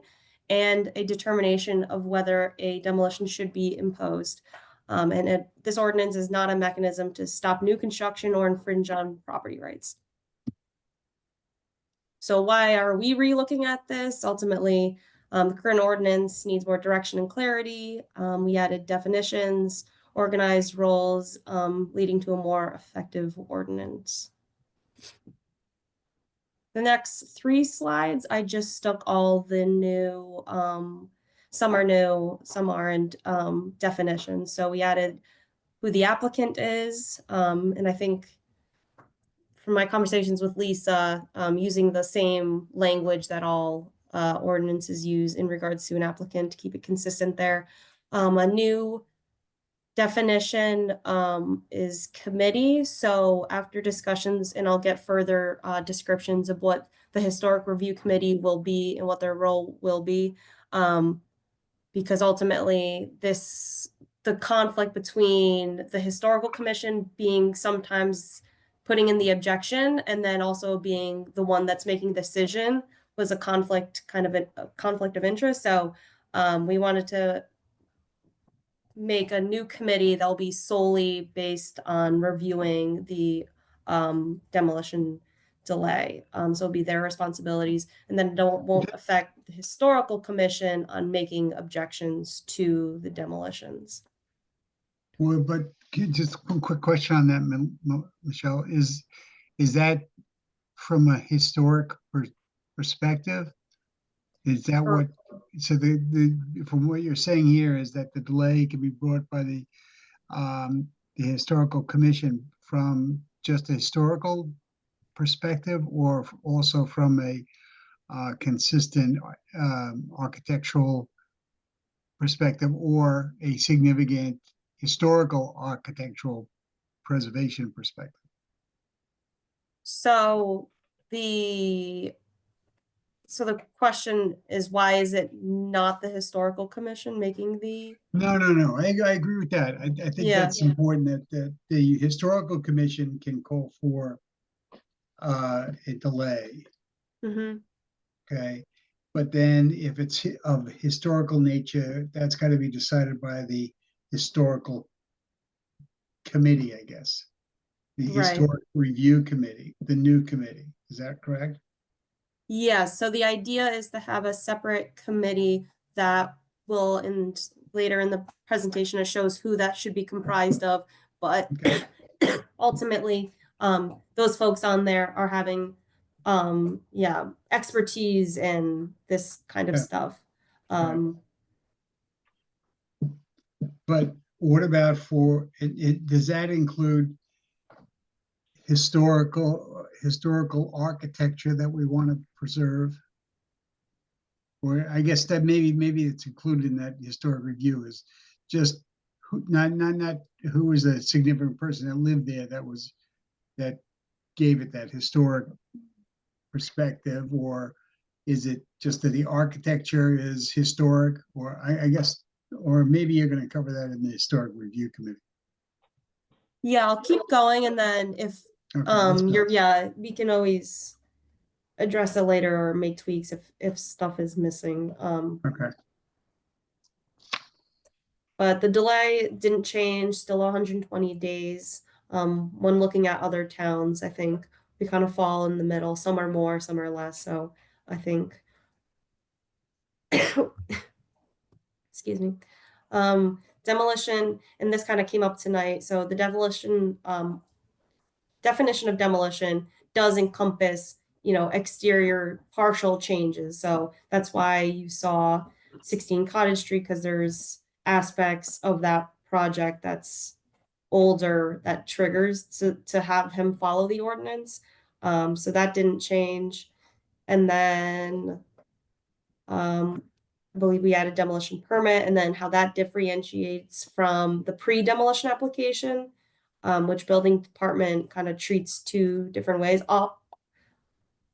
and a determination of whether a demolition should be imposed. This ordinance is not a mechanism to stop new construction or infringe on property rights. So why are we re-looking at this? Ultimately, the current ordinance needs more direction and clarity. We added definitions, organized roles, leading to a more effective ordinance. The next 3 slides, I just stuck all the new, some are new, some aren't, definitions. So we added who the applicant is, and I think from my conversations with Lisa, using the same language that all ordinances use in regards to an applicant to keep it consistent there. A new definition is committee. So after discussions, and I'll get further descriptions of what the Historic Review Committee will be and what their role will be, because ultimately the conflict between the Historical Commission being sometimes putting in the objection and then also being the one that's making the decision was a conflict, kind of a conflict of interest. So we wanted to make a new committee that'll be solely based on reviewing the demolition delay. So it'll be their responsibilities, and then won't affect the Historical Commission on making objections to the demolitions. Well, but just one quick question on that, Michelle, is that from a historic perspective? Is that what, so from what you're saying here is that the delay can be brought by the Historical Commission from just a historical perspective, or also from a consistent architectural perspective, or a significant historical architectural preservation perspective? So the question is, why is it not the Historical Commission making the? No. I agree with that. I think Yeah. that's important, that the Historical Commission can call for a delay. Mm-hmm. Okay. But then if it's of historical nature, that's got to be decided by the Historical Committee, I guess. The Right. Historic Review Committee, the new committee. Is that correct? Yeah, so the idea is to have a separate committee that will, and later in the presentation, it shows who that should be comprised of, but Okay. ultimately, those folks on there are having, expertise in this kind of Yeah. stuff. But what about does that include historical architecture that we want to preserve? Or I guess that maybe it's included in that historic review, is just not who was a significant person that lived there that gave it that historic perspective, or is it just that the architecture is historic? Or I guess, or maybe you're going to cover that in the Historic Review Committee. Yeah, I'll keep going, and then if Okay, that's fine. we can always address it later or make tweaks if stuff is missing. Okay. But the delay didn't change, still 120 days. When looking at other towns, I think we kind of fall in the middle. Some are more, some are less. So I think, excuse me, demolition, and this kind of came up tonight. So the definition of demolition does encompass, exterior partial changes. So that's why you saw 16 Cottage Street, because there's aspects of that project that's older that triggers to have him follow the ordinance. So that didn't change. And then I believe we added demolition permit, and then how that differentiates from the pre-demolition application, which building department kind of treats 2 different ways.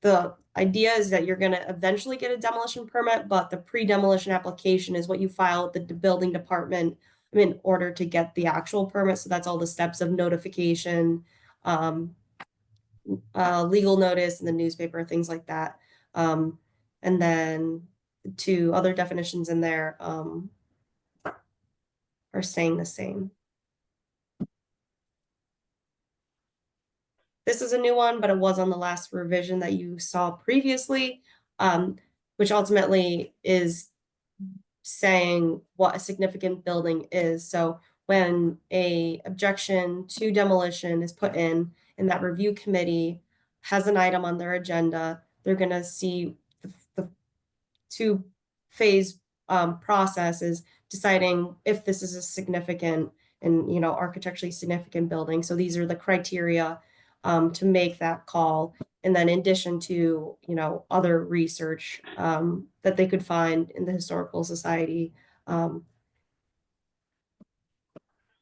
the idea is that you're gonna eventually get a demolition permit, but the pre-demolition application is what you file with the building department in order to get the actual permit. So that's all the steps of notification, legal notice in the newspaper, things like that. And then two other definitions in there are staying the same. This is a new one, but it was on the last revision that you saw previously, which ultimately is saying what a significant building is. So when a objection to demolition is put in, and that review committee has an item on their agenda, they're going to see the two-phase process is deciding if this is a significant and, you know, architecturally significant building. So these are the criteria to make that call. And then in addition to, you know, other research that they could find in the Historical Society.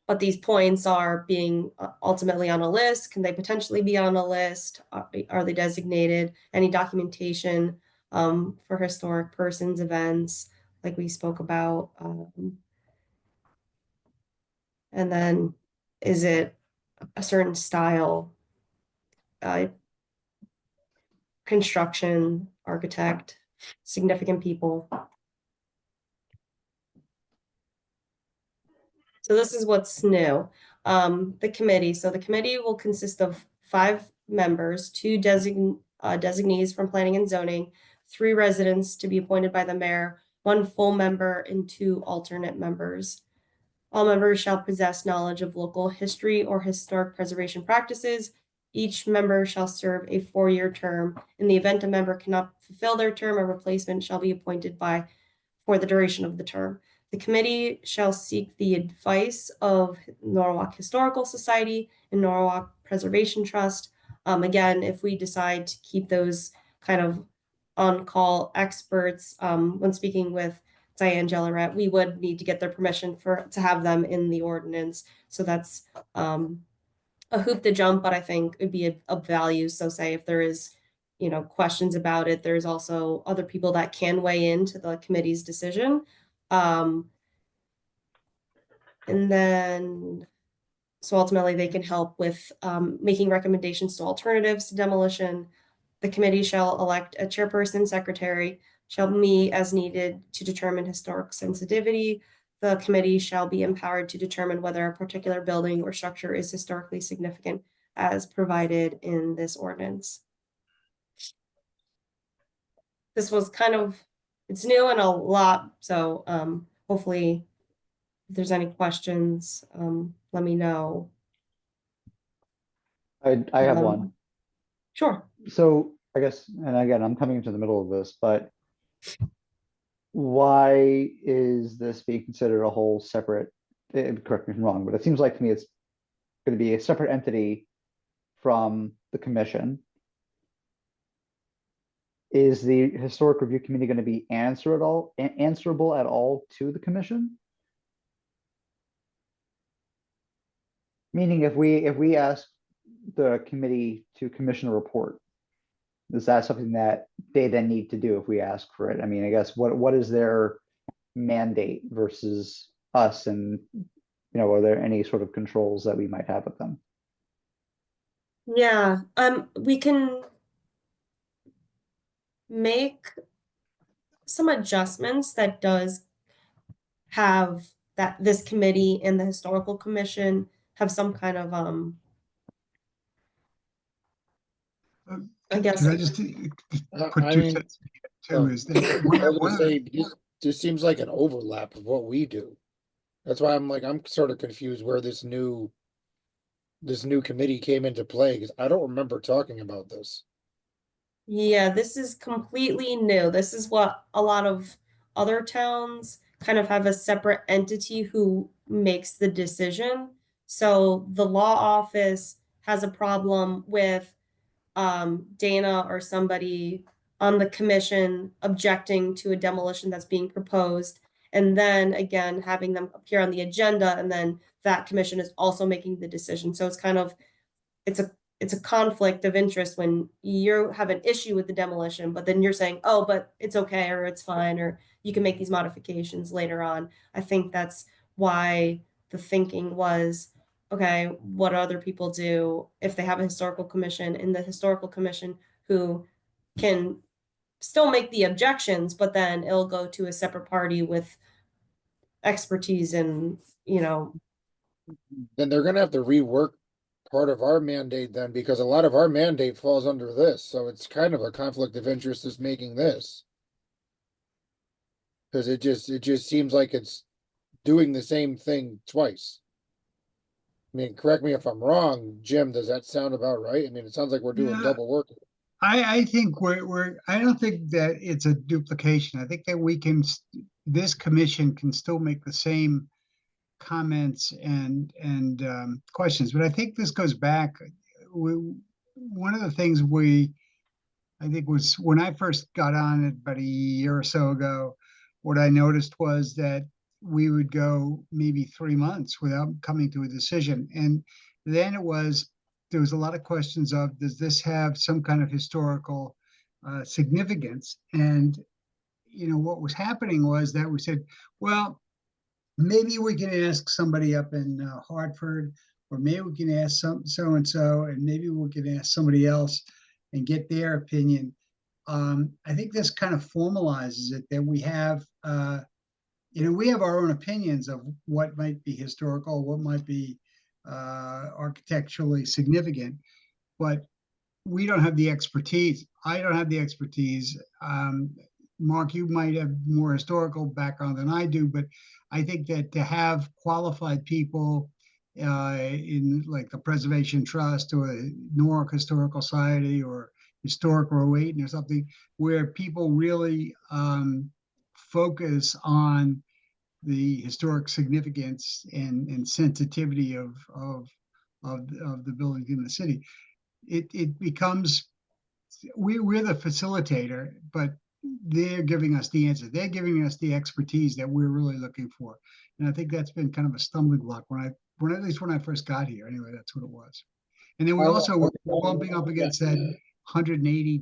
But these points are being ultimately on a list. Can they potentially be on a list? Are they designated? Any documentation for historic persons, events, like we spoke about? And then is it a certain style? Construction, architect, significant people. So this is what's new. The committee. So the committee will consist of 5 members, 2 designees from planning and zoning, 3 residents to be appointed by the mayor, 1 full member, and 2 alternate members. All members shall possess knowledge of local history or historic preservation practices. Each member shall serve a 4-year term. In the event a member cannot fulfill their term, a replacement shall be appointed for the duration of the term. The committee shall seek the advice of Norwalk Historical Society and Norwalk Preservation Trust. Again, if we decide to keep those kind of on-call experts, when speaking with Diane Jelleret, we would need to get their permission to have them in the ordinance. So that's a hoop to jump, but I think it'd be of value. So say if there is, you know, questions about it, there's also other people that can weigh into the committee's decision. And then, so ultimately they can help with making recommendations to alternatives to demolition. The committee shall elect a chairperson, secretary, shall meet as needed to determine historic sensitivity. The committee shall be empowered to determine whether a particular building or structure is historically significant as provided in this ordinance. This was kind of, it's new and a lot, so hopefully if there's any questions, let me know. I have one. Sure. So I guess, and again, I'm coming into the middle of this, but why is this being considered a whole separate, correct me if I'm wrong, but it seems like to me it's going to be a separate entity from the commission. Is the Historic Review Committee going to be answerable at all to the commission? Meaning if we ask the committee to commission a report, is that something that they then need to do if we ask for it? I mean, I guess what is their mandate versus us, and you know, are there any sort of controls that we might have with them? Yeah, we can make some adjustments that does have that this committee and the historical commission have some kind of I guess Can I just put I 2 mean, cents too? Is that I was gonna say, there seems like an overlap of what we do. That's why I'm sort of confused where this new committee came into play, because I don't remember talking about this. Yeah, this is completely new. This is what a lot of other towns kind of have a separate entity who makes the decision. So the law office has a problem with Dana or somebody on the commission objecting to a demolition that's being proposed, and then again having them appear on the agenda, and then that commission is also making the decision. So it's kind of, it's a it's a conflict of interest when you have an issue with the demolition, but then you're saying, oh, but it's okay, or it's fine, or you can make these modifications later on. I think that's why the thinking was, okay, what do other people do if they have a historical commission, in the historical commission who can still make the objections, but then it'll go to a separate party with expertise and, Then they're gonna have to rework part of our mandate then, because a lot of our mandate falls under this, so it's kind of a conflict of interest is making this. Cause it just seems like it's doing the same thing twice. I mean, correct me if I'm wrong, Jim, does that sound about right? I mean, it sounds like we're doing Yeah. double work. I think I don't think that it's a duplication. I think that this commission can still make the same comments and questions, but I think this goes back. One of the things I think was when I first got on it about a year or so ago, what I noticed was that we would go maybe 3 months without coming to a decision. And then there was a lot of questions of, does this have some kind of historical significance? And, what was happening was that we said, well, maybe we can ask somebody up in Hartford, or maybe we can ask so-and-so, and maybe we can ask somebody else and get their opinion. I think this kind of formalizes it, that we have, we have our own opinions of what might be historical, what might be architecturally significant, but we don't have the expertise. I don't have the expertise. Mark, you might have more historical background than I do, but I think that to have qualified people in like the Preservation Trust or Newark Historical Society or Historic Rowayton or something, where people really focus on the historic significance and sensitivity of the buildings in the city, it becomes, we're the facilitator, but they're giving us the answer. They're giving us the expertise that we're really looking for. And I think that's been kind of a stumbling block at least when I first got here. Anyway, that's what it was. And then we also were bumping up against that 180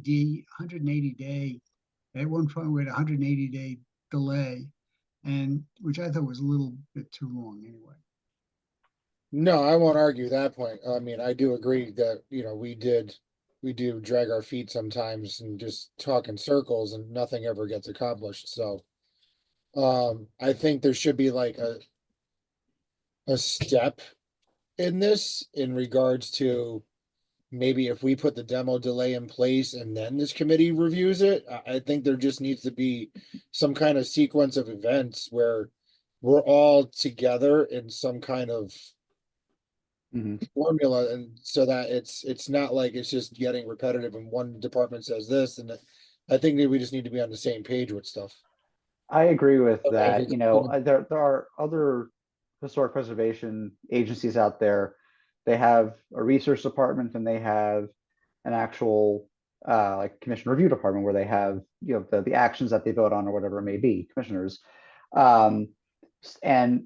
day. At one point we had a 180-day delay, and which I thought was a little bit too long anyway. No, I won't argue that point. I mean, I do agree that, we do drag our feet sometimes and just talk in circles and nothing ever gets accomplished. So, I think there should be like a step in this in regards to maybe if we put the demo delay in place and then this committee reviews it. I think there just needs to be some kind of sequence of events where we're all together in some kind of formula, and so that it's not like it's just getting repetitive and one department says this, and I think that we just need to be on the same page with stuff. I agree with Okay, that. it's- There are other historic preservation agencies out there. They have a research department and they have an actual like commission review department where they have the actions that they vote on or whatever it may be, commissioners. And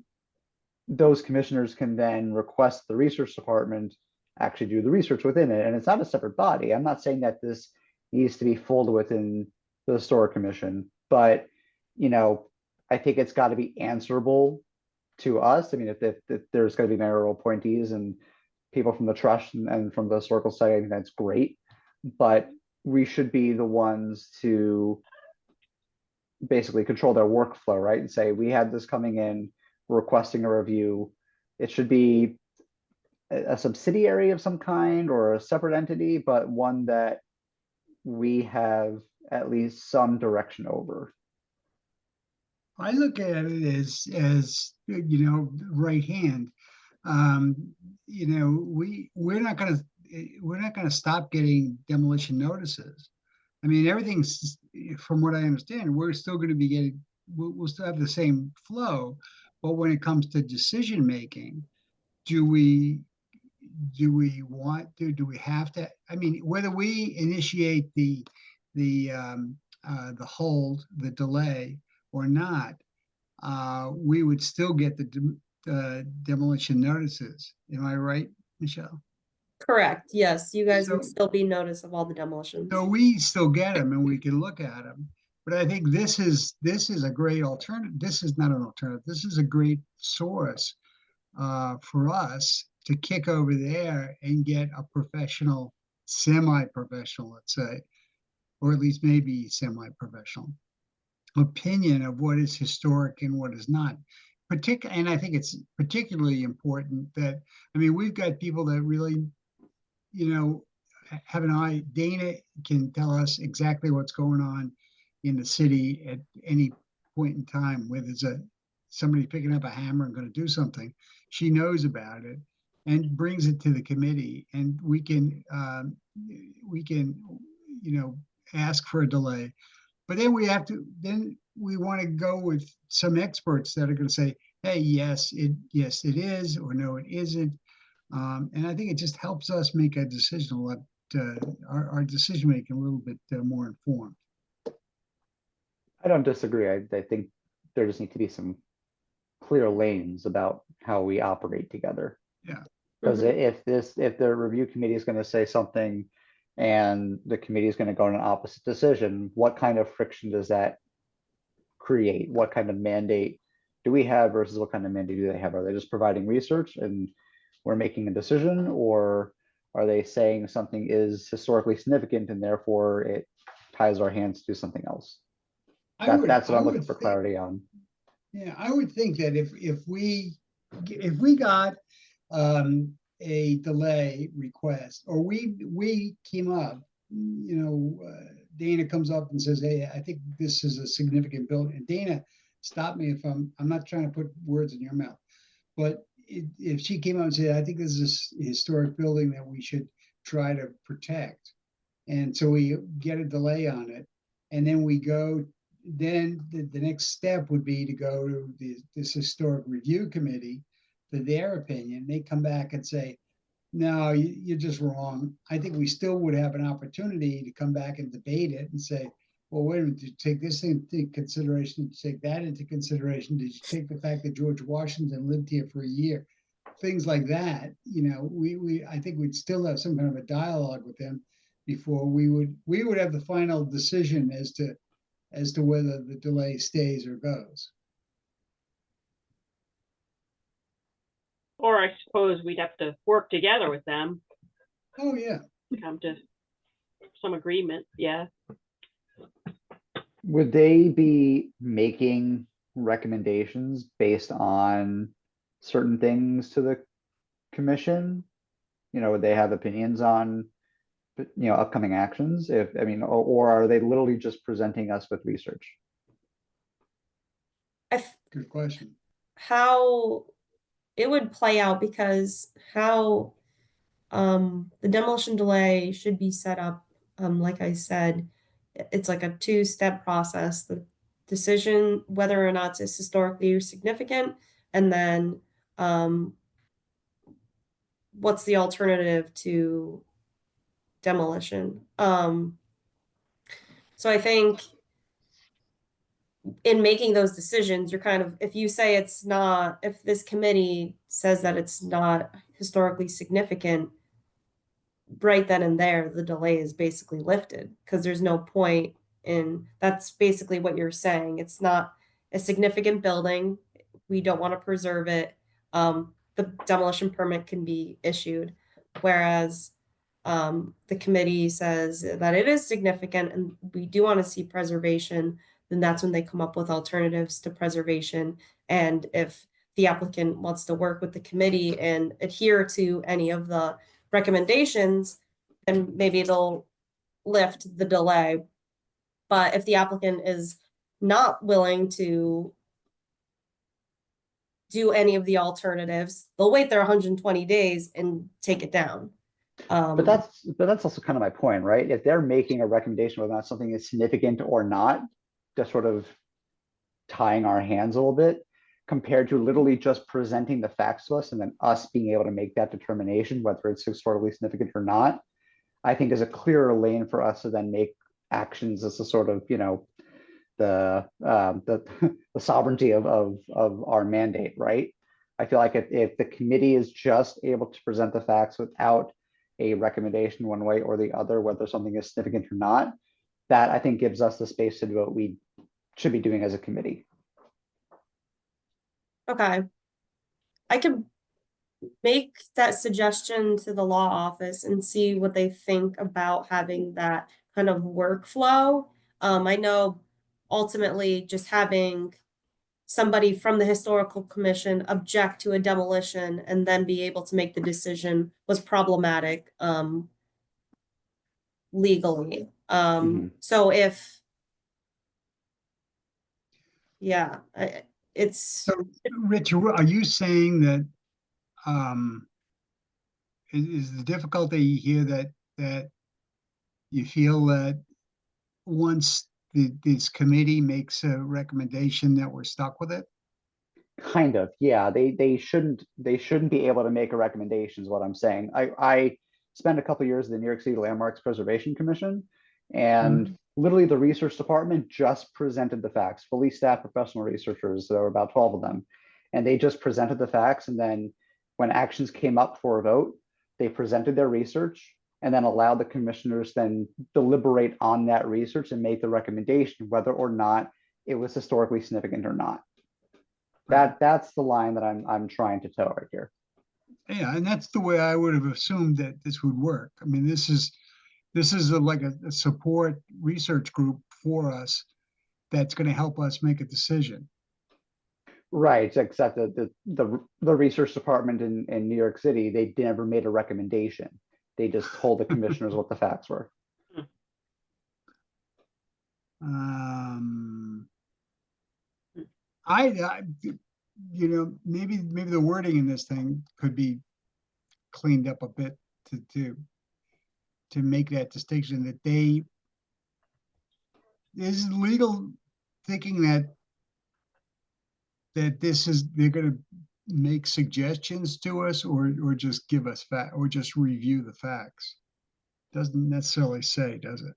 those commissioners can then request the research department actually do the research within it. And it's not a separate body. I'm not saying that this needs to be folded within the historic commission, but I think it's got to be answerable to us. I mean, if there's going to be mayoral appointees and people from the trust and from the historical society, I think that's great. But we should be the ones to basically control their workflow, right? And say, we had this coming in, requesting a review. It should be a subsidiary of some kind or a separate entity, but one that we have at least some direction over. I look at it as right hand. We're not gonna stop getting demolition notices. I mean, everything's, from what I understand, we're still going to be getting. We'll still have the same flow, but when it comes to decision making, do we have to? I mean, whether we initiate the hold, the delay, or not, we would still get the demolition notices. Am I right, Michelle? Correct, yes, you guys would So- still be notice of all the demolitions. So we still get them and we can look at them. But I think this is a great alternative. This is not an alternative. This is a great source for us to kick over there and get a professional, semi-professional, let's say, or at least maybe semi-professional opinion of what is historic and what is not. And I think it's particularly important that, I mean, we've got people that really, you know, have an eye. Dana can tell us exactly what's going on in the city at any point in time, where there's somebody picking up a hammer and going to do something. She knows about it and brings it to the committee, and we can, you know, ask for a delay. But then we want to go with some experts that are going to say, hey, yes, it is, or no, it isn't. And I think it just helps us make a decision, our decision making a little bit more informed. I don't disagree. I think there just need to be some clear lanes about how we operate together. Yeah. Because if the review committee is going to say something and the committee is going to go in an opposite decision, what kind of friction does that create? What kind of mandate do we have versus what kind of mandate do they have? Are they just providing research and we're making a decision, or are they saying something is historically significant and therefore it ties our hands to do something else? That's what I'm looking for clarity on. Yeah, I would think that if we got a delay request, or we came up, you know, Dana comes up and says, hey, I think this is a significant building. And Dana, stop me if I'm not trying to put words in your mouth, but if she came out and said, I think this is a historic building that we should try to protect, and so we get a delay on it, and then we go, then the next step would be to go to this historic review committee for their opinion. They come back and say, no, you're just wrong. I think we still would have an opportunity to come back and debate it and say, well, wait a minute, did you take this into consideration? Did you take that into consideration? Did you take the fact that George Washington lived here for a year? Things like that, you know, I think we'd still have some kind of a dialogue with them before we would have the final decision as to whether the delay stays or goes. Or I suppose we'd have to work together with them, Oh, yeah. come to some agreement, yeah. Would they be making recommendations based on certain things to the commission? You know, would they have opinions on, you know, upcoming actions? Or are they literally just presenting us with research? Good question. How it would play out, because how the demolition delay should be set up, like I said, it's like a two-step process. The decision whether or not it's historically significant, and then what's the alternative to demolition. So I think in making those decisions, you're kind of, if you say it's not, if this committee says that it's not historically significant, right then and there, the delay is basically lifted, because there's no point in, that's basically what you're saying. It's not a significant building. We don't want to preserve it. The demolition permit can be issued, whereas the committee says that it is significant and we do want to see preservation, then that's when they come up with alternatives to preservation. And if the applicant wants to work with the committee and adhere to any of the recommendations, then maybe they'll lift the delay. But if the applicant is not willing to do any of the alternatives, they'll wait their 120 days and take it down. But that's also kind of my point, right? If they're making a recommendation whether or not something is significant or not, just sort of tying our hands a little bit, compared to literally just presenting the facts to us and then us being able to make that determination whether it's historically significant or not, I think is a clearer lane for us to then make actions as a sort of, you know, the sovereignty of our mandate, right? I feel like if the committee is just able to present the facts without a recommendation one way or the other, whether something is significant or not, that I think gives us the space to do what we should be doing as a committee. Okay. I can make that suggestion to the law office and see what they think about having that kind of workflow. I know ultimately just having somebody from the historical commission object to a demolition and then be able to make the decision was problematic, legally. So if, yeah, it's, So, Rich, are you saying that, is the difficulty here that you feel that once this committee makes a recommendation that we're stuck with it? Kind of, yeah. They shouldn't be able to make a recommendation is what I'm saying. I spent a couple years at the New York City Landmarks Preservation Commission, and literally the research department just presented the facts, fully staffed professional researchers. There were about 12 of them, and they just presented the facts. And then when actions came up for a vote, they presented their research and then allowed the commissioners then deliberate on that research and make the recommendation whether or not it was historically significant or not. That's the line that I'm trying to toe right here. Yeah, and that's the way I would have assumed that this would work. I mean, this is like a support research group for us that's going to help us make a decision. Right, except that the research department in New York City, they never made a recommendation. They just told the commissioners what the facts were. I you know, maybe the wording in this thing could be cleaned up a bit to make that distinction that is legal thinking that they're going to make suggestions to us or just give us or just review the facts. Doesn't necessarily say, does it?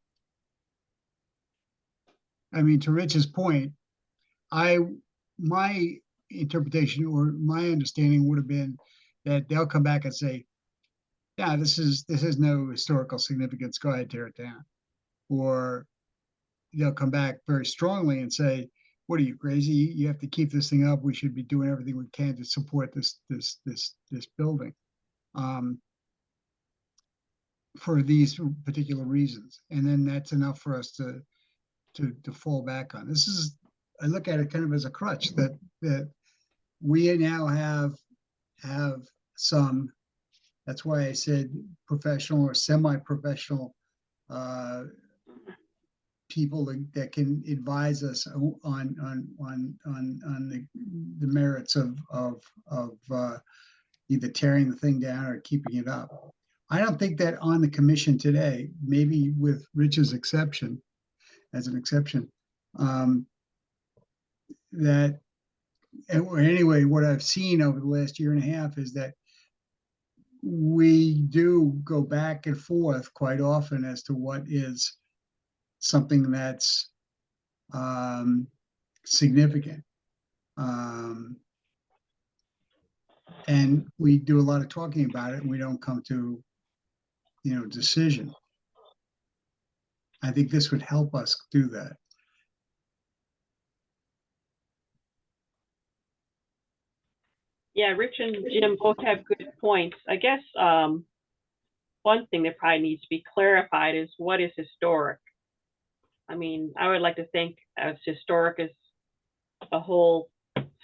I mean, to Rich's point, my interpretation or my understanding would have been that they'll come back and say, yeah, this is no historical significance, go ahead, tear it down. Or they'll come back very strongly and say, what are you, crazy? You have to keep this thing up. We should be doing everything we can to support this building for these particular reasons. And then that's enough for us to fall back on. This is, I look at it kind of as a crutch that we now have some, that's why I said professional or semi-professional people that can advise us on the merits of either tearing the thing down or keeping it up. I don't think that on the commission today, maybe with Rich's exception, as an exception, that, or anyway, what I've seen over the last year and a half is that we do go back and forth quite often as to what is something that's significant. And we do a lot of talking about it and we don't come to, decision. I think this would help us do that. Yeah, Rich and Jim both have good points. I guess one thing that probably needs to be clarified is what is historic. I mean, I would like to think as historic as a whole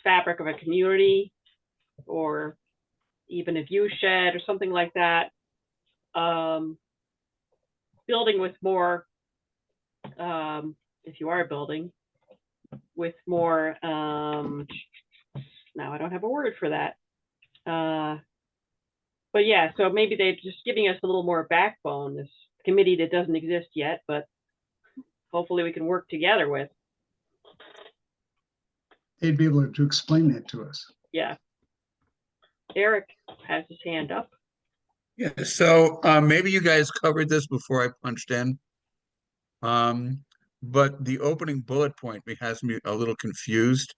fabric of a community or even a view shed or something like that. Building with more, if you are building with more, now I don't have a word for that. But yeah, so maybe they're just giving us a little more backbone, this committee that doesn't exist yet, but hopefully we can work together with. They'd be able to explain that to us. Yeah. Eric has his hand up. Yeah, so maybe you guys covered this before I punched in. But the opening bullet point has me a little confused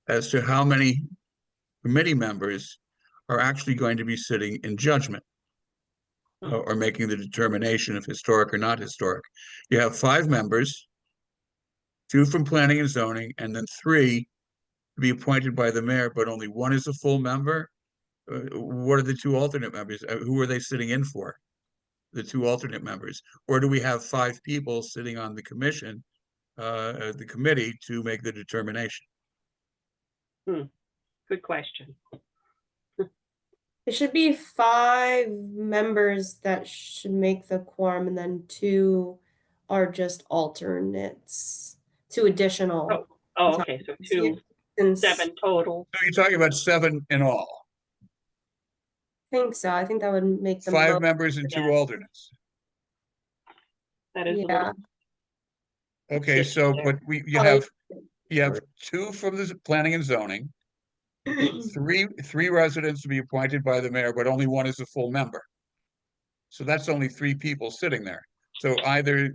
as to how many committee members are actually going to be sitting in judgment. or making the determination of historic or not historic. You have 5 members, 2 from planning and zoning, and then 3 to be appointed by the mayor, but only 1 is a full member. What are the 2 alternate members? Who are they sitting in for? The 2 alternate members? Or do we have 5 people sitting on the commission, the committee, to make the determination? Good question. It should be 5 members that should make the quorum, and then 2 are just alternates, 2 additional. Oh, okay, so 2, Since- 7 total. So you're talking about 7 in all, I think so. I think that would make them 5 both. members and 2 yeah. alternates. That is a Yeah. little, Okay, Six so, there. but you have 2 from the planning and zoning, 3 residents to be appointed by the mayor, but only 1 is a full member. So that's only 3 people sitting there. So either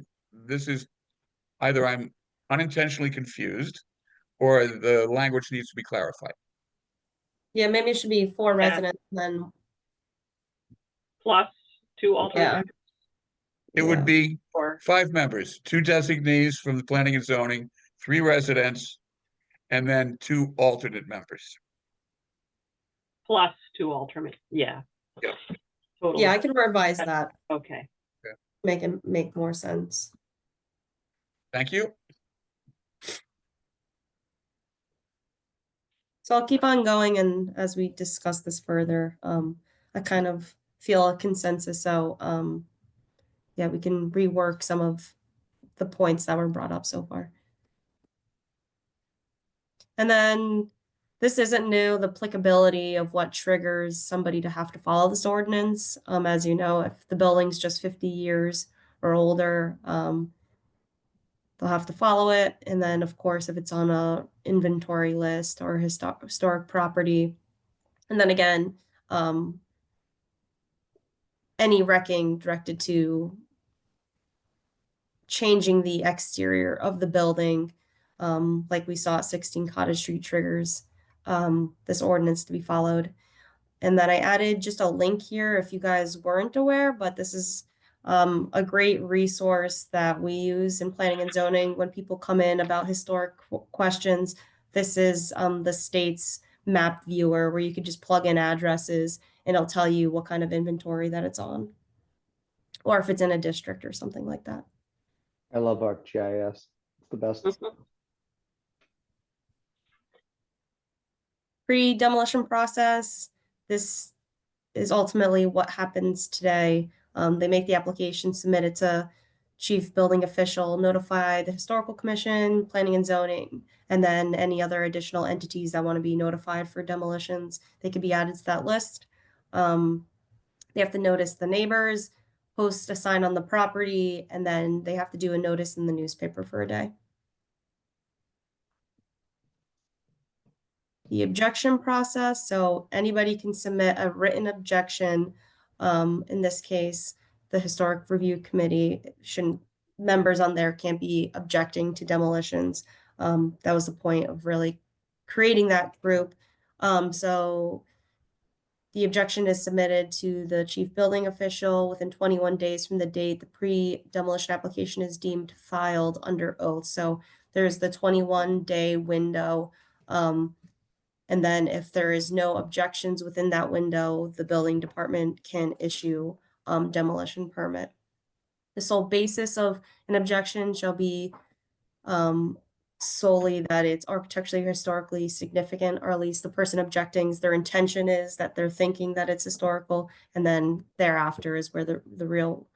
I'm unintentionally confused, or the language needs to be clarified. Yeah, maybe it should be 4 Yeah. residents, and then plus 2 alternates. It would be Or 5 members, 2 designees from the planning and zoning, 3 residents, and then 2 alternate members. plus 2 alternate, yeah. Yeah. Total. yeah, I can revise that, Okay. make it make more sense. Thank you. So I'll keep on going, and as we discuss this further, I kind of feel a consensus. So yeah, we can rework some of the points that were brought up so far. And then this isn't new, the applicability of what triggers somebody to have to follow this ordinance. As you know, if the building's just 50 years or older, they'll have to follow it. And then, of course, if it's on a inventory list or historic property, and then again, any wrecking directed to changing the exterior of the building, like we saw at 16 Cottage Street triggers this ordinance to be followed. And then I added just a link here if you guys weren't aware, but this is a great resource that we use in planning and zoning when people come in about historic questions. This is the state's map viewer where you could just plug in addresses and it'll tell you what kind of inventory that it's on, or if it's in a district or something like that. I love ArcGIS. It's the best. Pre-demolition process, this is ultimately what happens today. They make the application, submit it to chief building official, notify the historical commission, planning and zoning, and then any other additional entities that want to be notified for demolitions, they could be added to that list. They have to notice the neighbors, post a sign on the property, and then they have to do a notice in the newspaper for a day. The objection process, so anybody can submit a written objection. In this case, the Historic Review Committee members on there can't be objecting to demolitions. That was the point of really creating that group. So the objection is submitted to the chief building official within 21 days from the date the pre-demolition application is deemed filed under oath. So there's the 21-day window. And then if there is no objections within that window, the building department can issue demolition permit. The sole basis of an objection shall be solely that it's architecturally or historically significant, or at least the person objecting, their intention is that they're thinking that it's historical, and then thereafter is where the real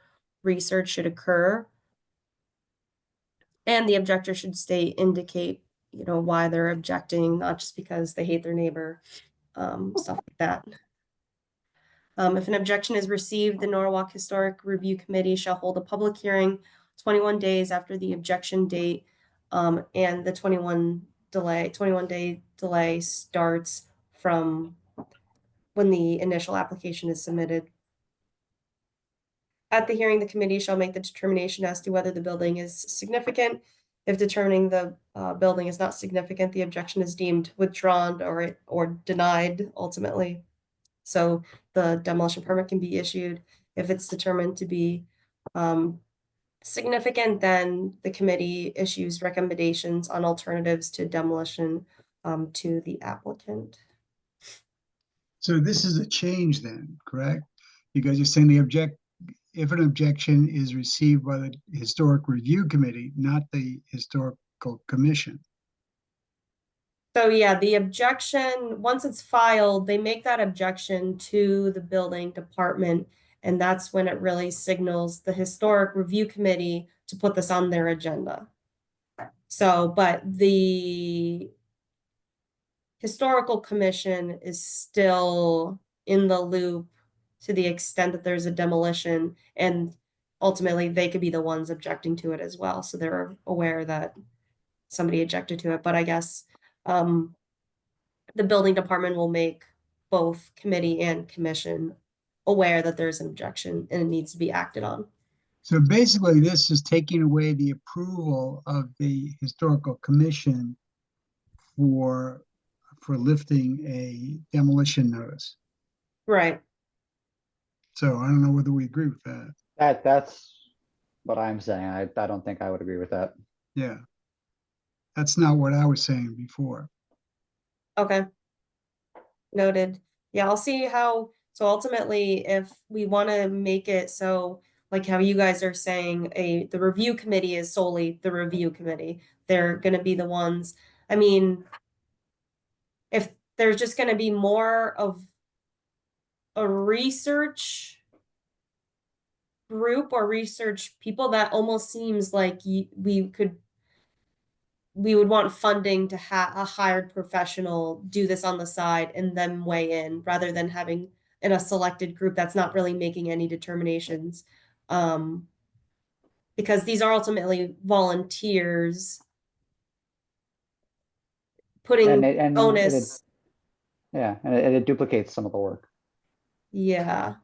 research should occur. And the objector should indicate why they're objecting, not just because they hate their neighbor, stuff like that. If an objection is received, the Norwalk Historic Review Committee shall hold a public hearing 21 days after the objection date, and the 21-day delay starts from when the initial application is submitted. At the hearing, the committee shall make the determination as to whether the building is significant. If determining the building is not significant, the objection is deemed withdrawn or denied ultimately. So the demolition permit can be issued. If it's determined to be significant, then the committee issues recommendations on alternatives to demolition to the applicant. So this is a change then, correct? Because you're saying if an objection is received by the Historic Review Committee, not the Historical Commission. So yeah, the objection, once it's filed, they make that objection to the building department, and that's when it really signals the Historic Review Committee to put this on their agenda. So, but the Historical Commission is still in the loop to the extent that there's a demolition, and ultimately they could be the ones objecting to it as well. So they're aware that somebody objected to it, but I guess the building department will make both committee and commission aware that there's an objection and it needs to be acted on. So basically, this is taking away the approval of the Historical Commission for lifting a demolition notice. Right. So I don't know whether we agree with that. That's what I'm saying. I don't think I would agree with that. Yeah. That's not what I was saying before. Okay. Noted. Yeah, I'll see how, so ultimately, if we want to make it so, like how you guys are saying, the review committee is solely the review committee. They're going to be the ones, I mean, if there's just going to be more of a research group or research people, that almost seems like we would want funding to have a hired professional do this on the side and then weigh in, rather than having in a selected group that's not really making any determinations. Because these are ultimately volunteers putting onus. Yeah, and it duplicates some of the work. Yeah.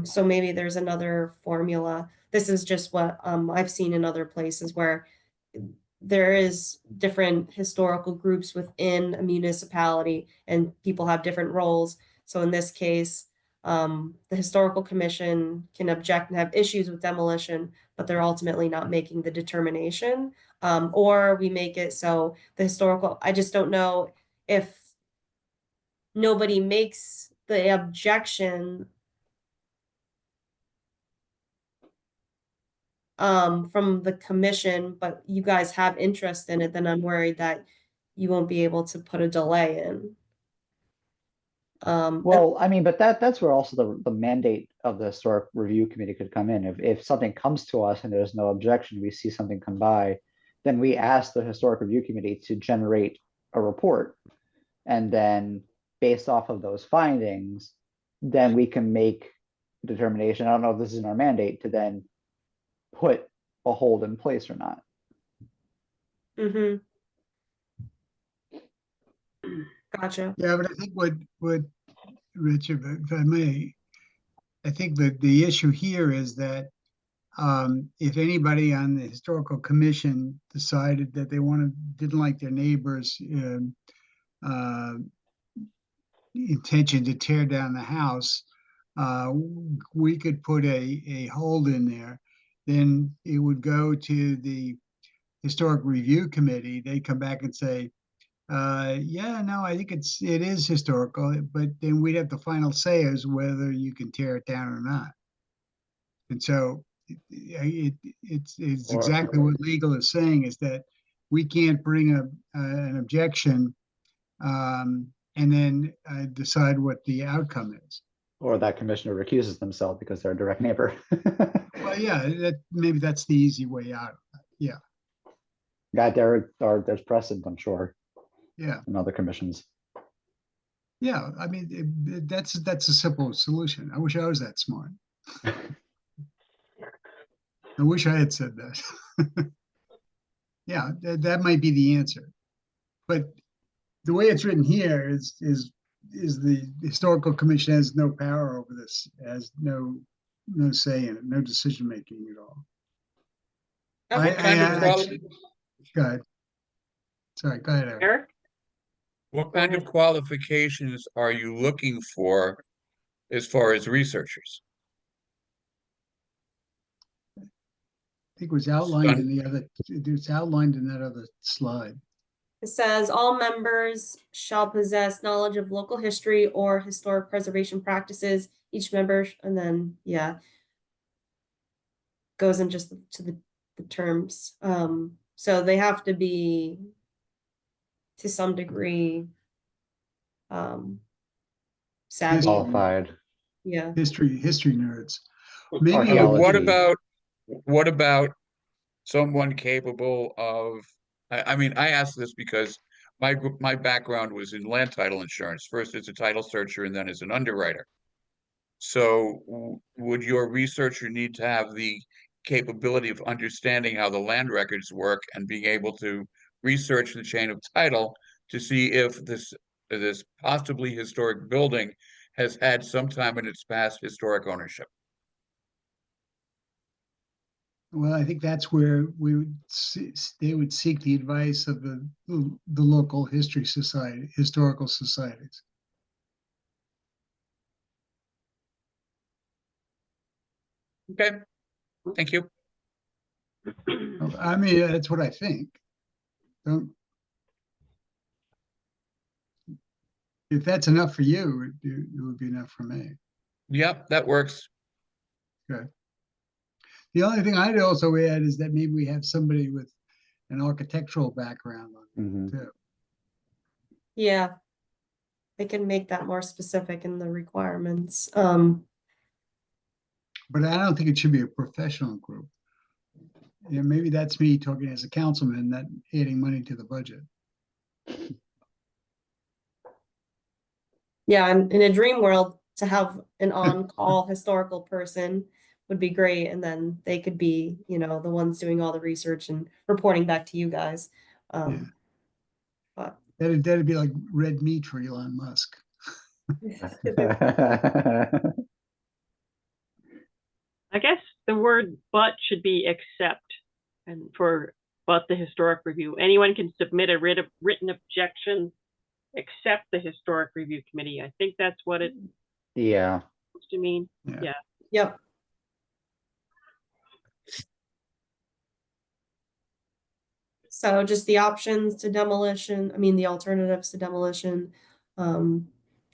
So maybe there's another formula. This is just what I've seen in other places where there is different historical groups within a municipality and people have different roles. So in this case, the Historical Commission can object and have issues with demolition, but they're ultimately not making the determination. Or we make it so the historical, I just don't know if nobody makes the objection from the commission, but you guys have interest in it, then I'm worried that you won't be able to put a delay in. Well, I mean, but that's where also the mandate of the Historic Review Committee could come in. If something comes to us and there's no objection, we see something come by, then we ask the Historic Review Committee to generate a report. And then based off of those findings, then we can make a determination. I don't know if this is in our mandate to then put a hold in place or not. Mm-hmm. Gotcha. Yeah, but I think what Richard, if I may, I think that the issue here is that if anybody on the Historical Commission decided that they didn't like their neighbors' intention to tear down the house, we could put a hold in there. Then it would go to the Historic Review Committee. They come back and say, yeah, no, I think it is historical, but then we'd have the final say as whether you can tear it down or not. And so it's exactly what legal is saying, is that we can't bring an objection and then decide what the outcome is. Or that commissioner recuses themselves because they're a direct neighbor. Well, yeah, maybe that's the easy way out. Yeah. Yeah, there's precedent, I'm sure. Yeah. In other commissions. Yeah, I mean, that's a simple solution. I wish I was that smart. I wish I had said that. Yeah, that might be the answer. But the way it's written here is the Historical Commission has no power over this, has no say in it, no decision making at all. Okay. Go ahead. Sorry, go ahead, Eric? What kind of qualifications are you looking for as far as researchers? think it was outlined Done. in the other, it's outlined in that other slide. It says all members shall possess knowledge of local history or historic preservation practices. Each member, and then, yeah, goes in just to the terms. So they have to be to some degree savvy. Qualified. Yeah. History nerds. Maybe Archaeology. What about someone capable of, I mean, I ask this because my background was in land title insurance, first as a title searcher and then as an underwriter. So would your researcher need to have the capability of understanding how the land records work and being able to research the chain of title to see if this possibly historic building has had some time in its past historic ownership? Well, I think that's where they would seek the advice of the local historical societies. Okay, thank you. I mean, that's what I think. If that's enough for you, it would be enough for me. Yep, that works. Good. The only thing I'd also add is that maybe we have somebody with an architectural background on it too. Yeah. They can make that more specific in the requirements. But I don't think it should be a professional group. Yeah, maybe that's me talking as a councilman, not adding money to the budget. Yeah, in a dream world, to have an on-call historical person would be great, and then they could be, you know, the ones doing all the research and reporting back to you guys. But That'd be like red meat for Elon Musk. I guess the word "but" should be "except," and but the historic review. Anyone can submit a written objection except the historic review committee. I think that's what it Yeah. supposed to mean. Yeah. Yeah. Yep. So just the options to demolition, I mean, the alternatives to demolition,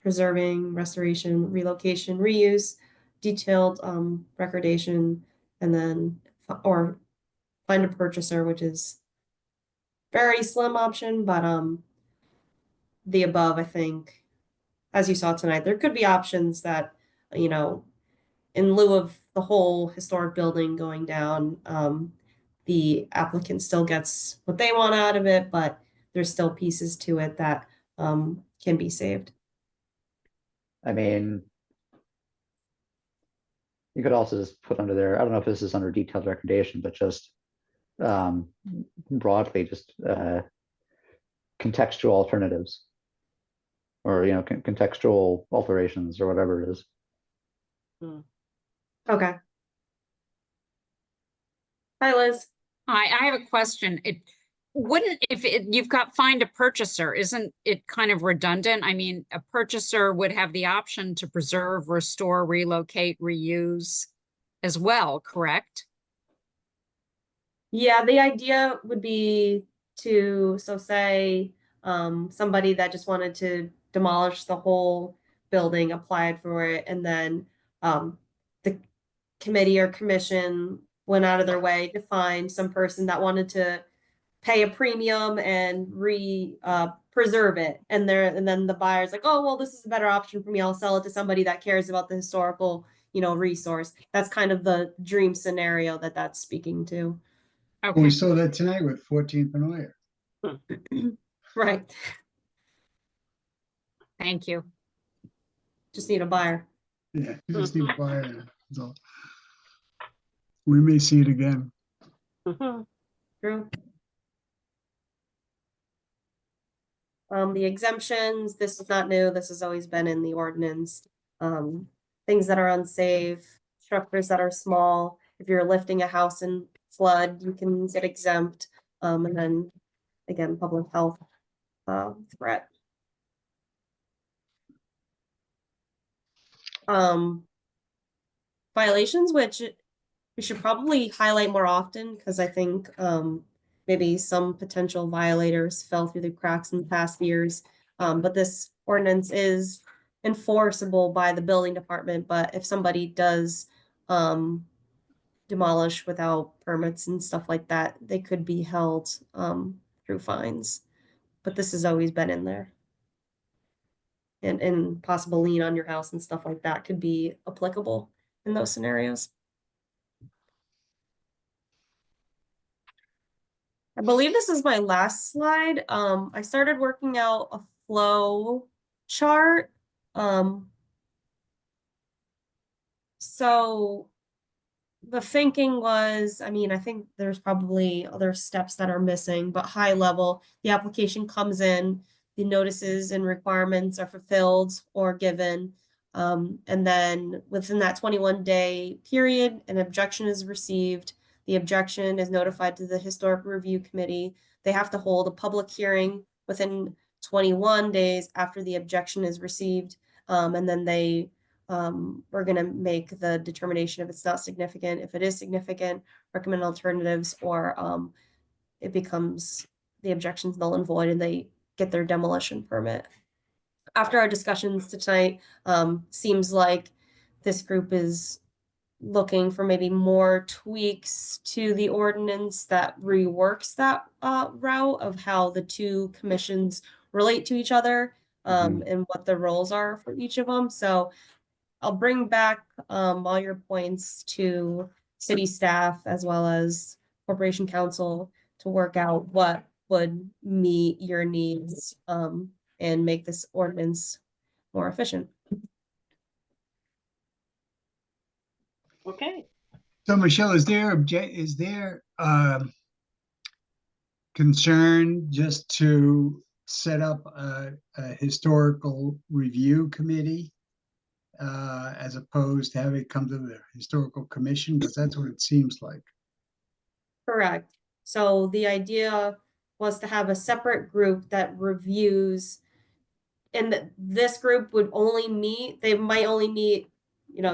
preserving, restoration, relocation, reuse, detailed recordation, and then or find a purchaser, which is very slim option, but the above, I think, as you saw tonight, there could be options that, you know, in lieu of the whole historic building going down, the applicant still gets what they want out of it, but there's still pieces to it that can be saved. I mean, you could also just put under there, I don't know if this is under detailed recommendation, but just broadly, just contextual alternatives or, you know, contextual alterations or whatever it is. Okay. Hi, Liz. Hi, I have a question. You've got find a purchaser, isn't it kind of redundant? I mean, a purchaser would have the option to preserve, restore, relocate, reuse as well, correct? Yeah, the idea would be to, so say somebody that just wanted to demolish the whole building applied for it, and then the committee or commission went out of their way to find some person that wanted to pay a premium and preserve it, and then the buyer's like, oh well, this is a better option for me, I'll sell it to somebody that cares about the historical, you know, resource. That's kind of the dream scenario that's speaking to. Okay. We saw that tonight with 14th and Oyer. Right. Thank you. Just need a buyer. Yeah, you just need a buyer. That's all. We may see it again. True. The exemptions, this is not new. This has always been in the ordinance. Things that are unsafe, structures that are small. If you're lifting a house in flood, you can get exempt. And then again, public health threat. Violations, which we should probably highlight more often, because I think maybe some potential violators fell through the cracks in the past years. But this ordinance is enforceable by the building department, but if somebody does demolish without permits and stuff like that, they could be held through fines. But this has always been in there. And possible lien on your house and stuff like that could be applicable in those scenarios. I believe this is my last slide. I started working out a flow chart. So the thinking was, I mean, I think there's probably other steps that are missing, but high level, the application comes in, the notices and requirements are fulfilled or given. And then within that 21-day period, an objection is received. The objection is notified to the Historic Review Committee. They have to hold a public hearing within 21 days after the objection is received. And then we're going to make the determination if it's not significant. If it is significant, recommend alternatives, or it becomes the objection's null and void and they get their demolition permit. After our discussions tonight, seems like this group is looking for maybe more tweaks to the ordinance that reworks that route of how the two commissions relate to each other, and what the roles are for each of them. So I'll bring back all your points to city staff as well as corporation council to work out what would meet your needs and make this ordinance more efficient. Okay. So Michelle, is there concern just to set up a historical review committee as opposed to having it come to the historical commission? Because that's what it seems like. Correct. So the idea was to have a separate group that reviews, and this group would only meet, they might only meet,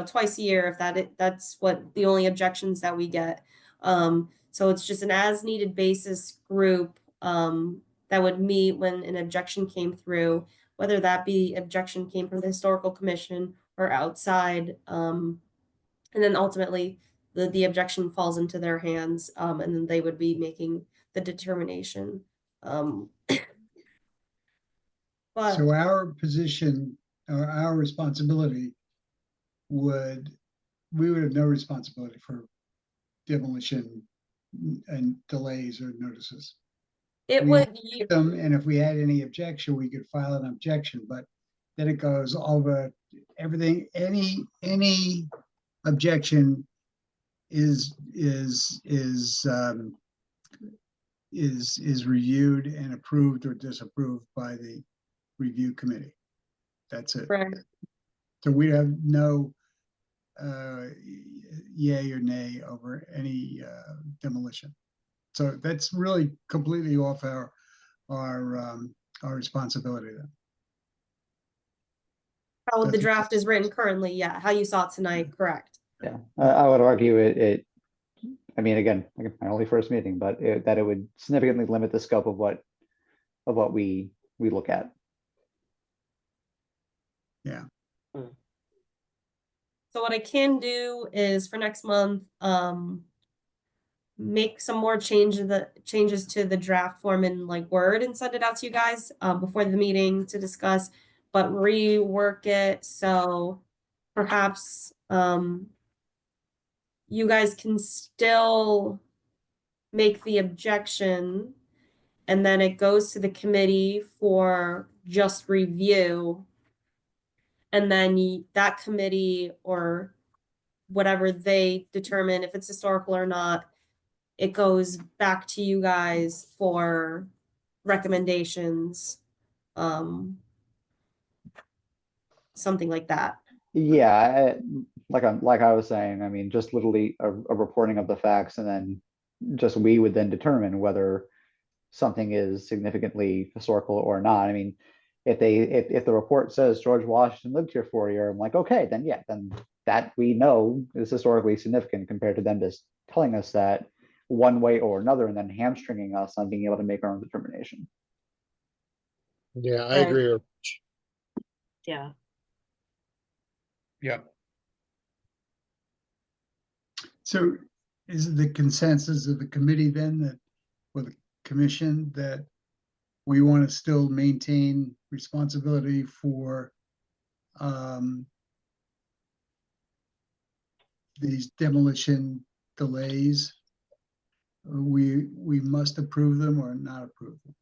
twice a year if that's what the only objections that we get. So it's just an as needed basis group that would meet when an objection came through, whether that be objection came from the historical commission or outside. And then ultimately the objection falls into their hands, and then they would be making the determination. But So our position or our responsibility we would have no responsibility for demolition and delays or notices. it We would, them, and if we had any objection, we could file an objection, but then it goes over everything. Any objection is reviewed and approved or disapproved by the review committee. That's it. right. So we have no yay or nay over any demolition. So that's really completely off our responsibility then. How the That's- draft is written currently, yeah. How you saw it tonight, correct. Yeah, I would argue I mean, again, my only first meeting, but that it would significantly limit the scope of what we look at. Yeah. So what I can do is for next month, make some more changes to the draft form in like Word and send it out to you guys before the meeting to discuss, but rework it so perhaps you guys can still make the objection and then it goes to the committee for just review. And then that committee or whatever they determine, if it's historical or not, it goes back to you guys for recommendations, something like that. Yeah, like I was saying, I mean, just literally a reporting of the facts, and then just we would then determine whether something is significantly historical or not. I mean, if the report says George Washington lived here for a year, I'm like, okay, then yeah, then that we know is historically significant compared to them just telling us that one way or another and then hamstringing us on being able to make our own determination. Yeah, I Right. agree. Yeah. Yeah. So is it the consensus of the committee then that, or the commission, that we want to still maintain responsibility for these demolition delays? We must approve them or not approve them?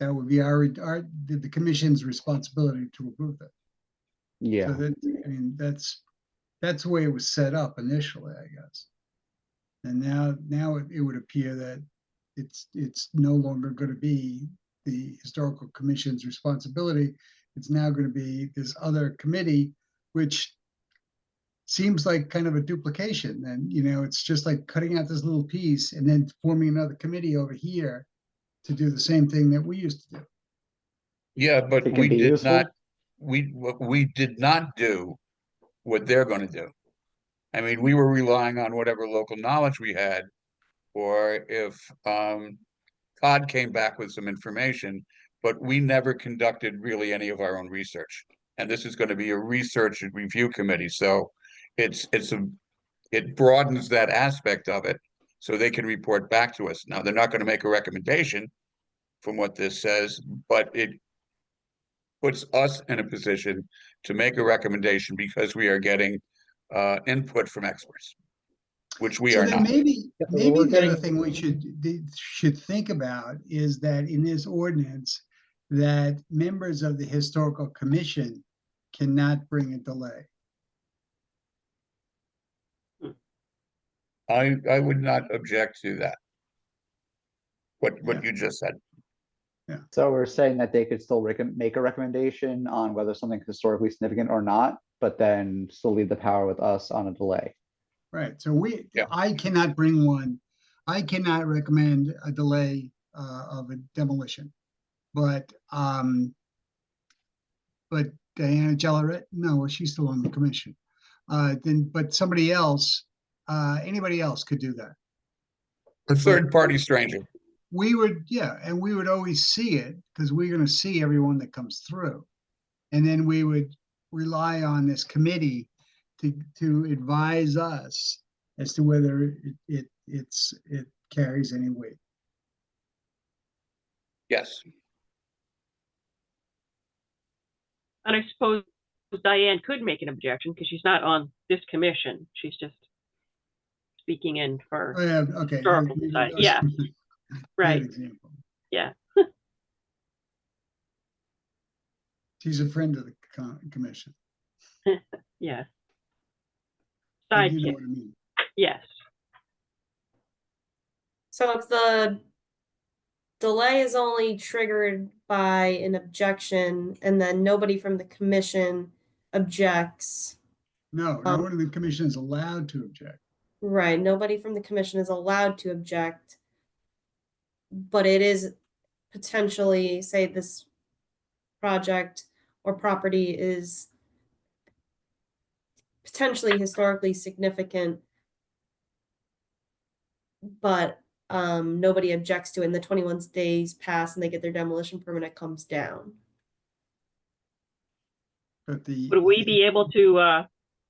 That would be the commission's responsibility to approve them. Yeah. So that, I mean, that's the way it was set up initially, I guess. And now it would appear that it's no longer going to be the historical commission's responsibility. It's now going to be this other committee, which seems like kind of a duplication. And, you know, it's just like cutting out this little piece and then forming another committee over here to do the same thing that we used to do. Yeah, but It can we be did useful. not, we did not do what they're gonna do. I mean, we were relying on whatever local knowledge we had, or if Todd came back with some information, but we never conducted really any of our own research. And this is gonna be a research and review committee, so it broadens that aspect of it, so they can report back to us. Now, they're not gonna make a recommendation from what this says, but it puts us in a position to make a recommendation because we are getting input from experts, which we So are then not. maybe we're the other getting- thing we should think about is that in this ordinance, that members of the historical commission cannot bring a delay. I would not object to that. What Yeah. you just said. So we're saying that they could still make a recommendation on whether something's historically significant or not, but then still leave the power with us on a delay. Right, so Yeah. I cannot bring one, I cannot recommend a delay of a demolition. But Diana Jelleret, no, she's still on the commission. But somebody else, anybody else could do that. A third party stranger. We would, yeah, and we would always see it because we're gonna see everyone that comes through. And then we would rely on this committee to advise us as to whether it carries any weight. Yes. And I suppose Diane could make an objection because she's not on this commission. She's just speaking in for Oh, yeah, okay. historical society. Yeah, right. Example. Yeah. She's a friend of the commission. Yeah. But you know Sidekick. what I mean. Yes. So if the delay is only triggered by an objection and then nobody from the commission objects, No, no one in the commission is allowed to object. right, nobody from the commission is allowed to object, but it is potentially, say this project or property is potentially historically significant, but nobody objects to it, and the 21 days pass and they get their demolition permit, it comes down. But Would we be able to,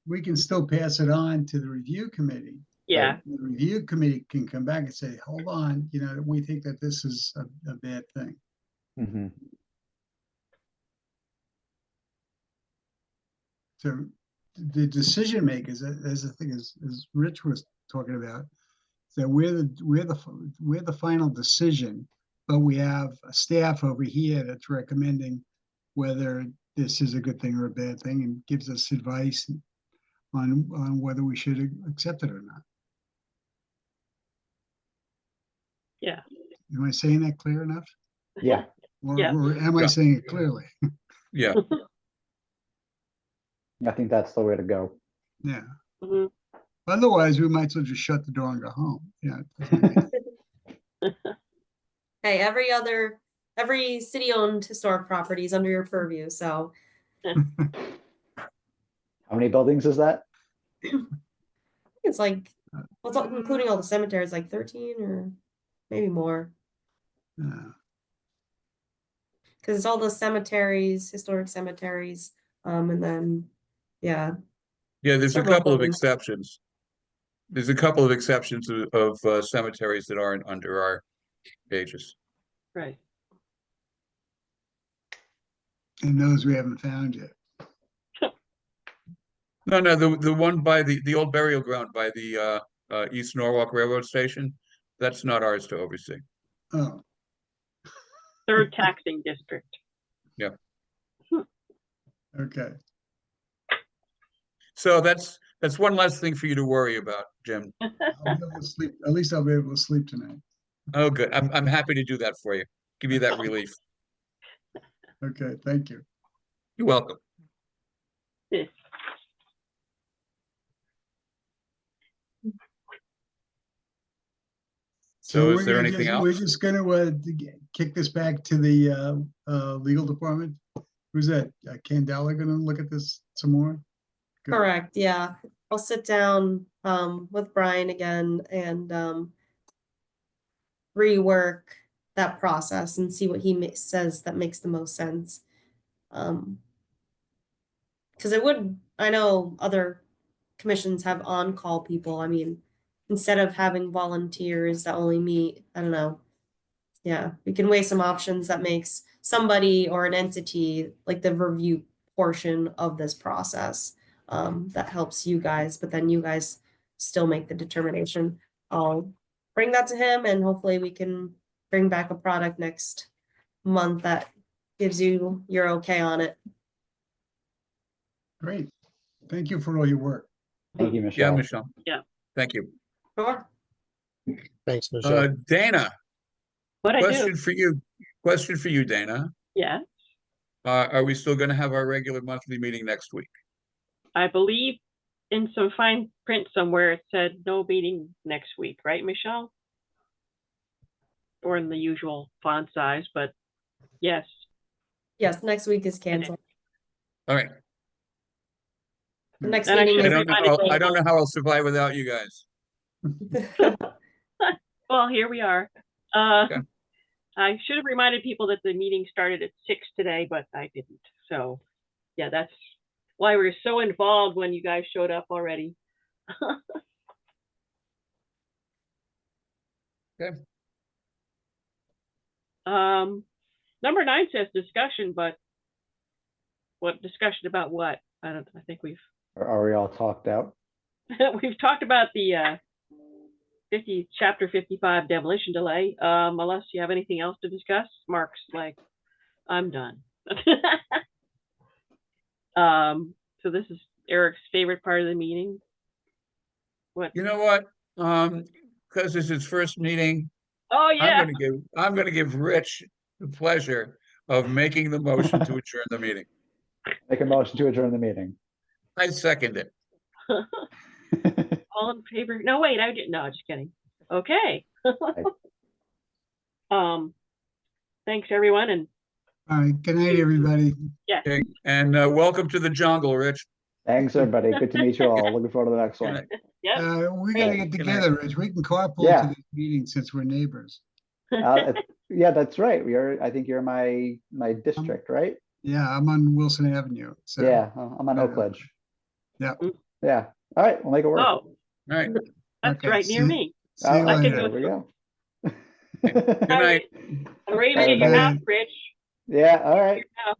we can still pass it on to the review committee. yeah, The review committee can come back and say, hold on, you know, we think that this is a bad thing. Mm-hmm. So the decision makers, as the thing as Rich was talking about, that we're the final decision, but we have a staff over here that's recommending whether this is a good thing or a bad thing and gives us advice on whether we should accept it or not. yeah. Am I saying that clear enough? Yeah. Or, Yeah. or am I Yeah. saying it clearly? Yeah. I think that's the way to go. Yeah. Mhm. Otherwise, we might as well just shut the door and go home. Yeah. Hey, every city-owned historic property is under your purview, so How many buildings is that? It's like, well, it's including all the cemeteries, like 13 or maybe more. Uh, Because it's all the cemeteries, historic cemeteries, and then, yeah. Yeah, there's a Several couple of buildings. exceptions. There's a couple of exceptions of cemeteries that aren't under our pages. Right. And those we haven't found yet. No, the one by the old burial ground by the East Norwalk Railroad Station, that's not ours to oversee. Oh, Third taxing district. okay. So that's one less thing for you to worry about, Jim. I'll be able to sleep. At least I'll be able to sleep tonight. Oh, good. I'm happy to do that for you. Give you that relief. Okay, thank you. You're welcome. Yes. So we're is there gonna anything just- We're else? just gonna kick this back to the legal department. Who's that? Candela gonna look at this some more? Good. Correct, yeah. I'll sit down with Brian again and rework that process and see what he says that makes the most sense. Because I know other commissions have on-call people. I mean, instead of having volunteers that only meet, I don't know. Yeah, we can weigh some options that makes somebody or an entity like the review portion of this process. That helps you guys, but then you guys still make the determination. I'll bring that to him and hopefully we can bring back a product next month that gives you your okay on it. Great. Thank you for all your work. Thank you, Yeah, Michelle. Michelle. Yeah. Thank you. Sure. Thanks, Michelle. Dana, What I do? question for you. Question for you, Dana. Yeah. Are we still going to have our regular monthly meeting next week? I believe in some fine print somewhere it said no meeting next week, right, Michelle? Or in the usual font size, but yes. Yes, next week is canceled. All right. The next And I meeting should is. have I don't know how I'll survive without you guys. Well, here we are. Okay. I should have reminded people that the meeting started at 6 today, but I didn't. So, yeah, that's why we're so involved when you guys showed up already. Okay. Number 9 says discussion, but what discussion about what? I think we've Are we all talked out? we've talked about the chapter 55 demolition delay. Unless you have anything else to discuss. Mark's like, I'm done. So this is Eric's favorite part of the meeting. What? You know what? Because it's his first meeting, Oh yeah. I'm gonna give Rich the pleasure of making the motion to adjourn the meeting. Make a motion to adjourn the meeting. I second it. All in favor? No, wait, I didn't. No, just kidding. Okay. Thanks everyone, and All right, good night, everybody. yeah. Okay, and welcome to the jungle, Rich. Thanks, everybody. Good to meet you all. Looking forward to the next one. Yeah. We gotta get Good night. together, Rich. We can carpool Yeah. to this meeting since we're neighbors. Yeah, that's right. I think you're my district, right? Yeah, I'm on Wilson Avenue. So Yeah, I'm on Oak Ledge. Yeah. Yeah. All right, we'll make it work. Oh, All right. that's Okay, right near see- me. See you I can later. go There we go. Good night. I'm ready to get your Bye. house, Rich. Yeah, all right. Your house.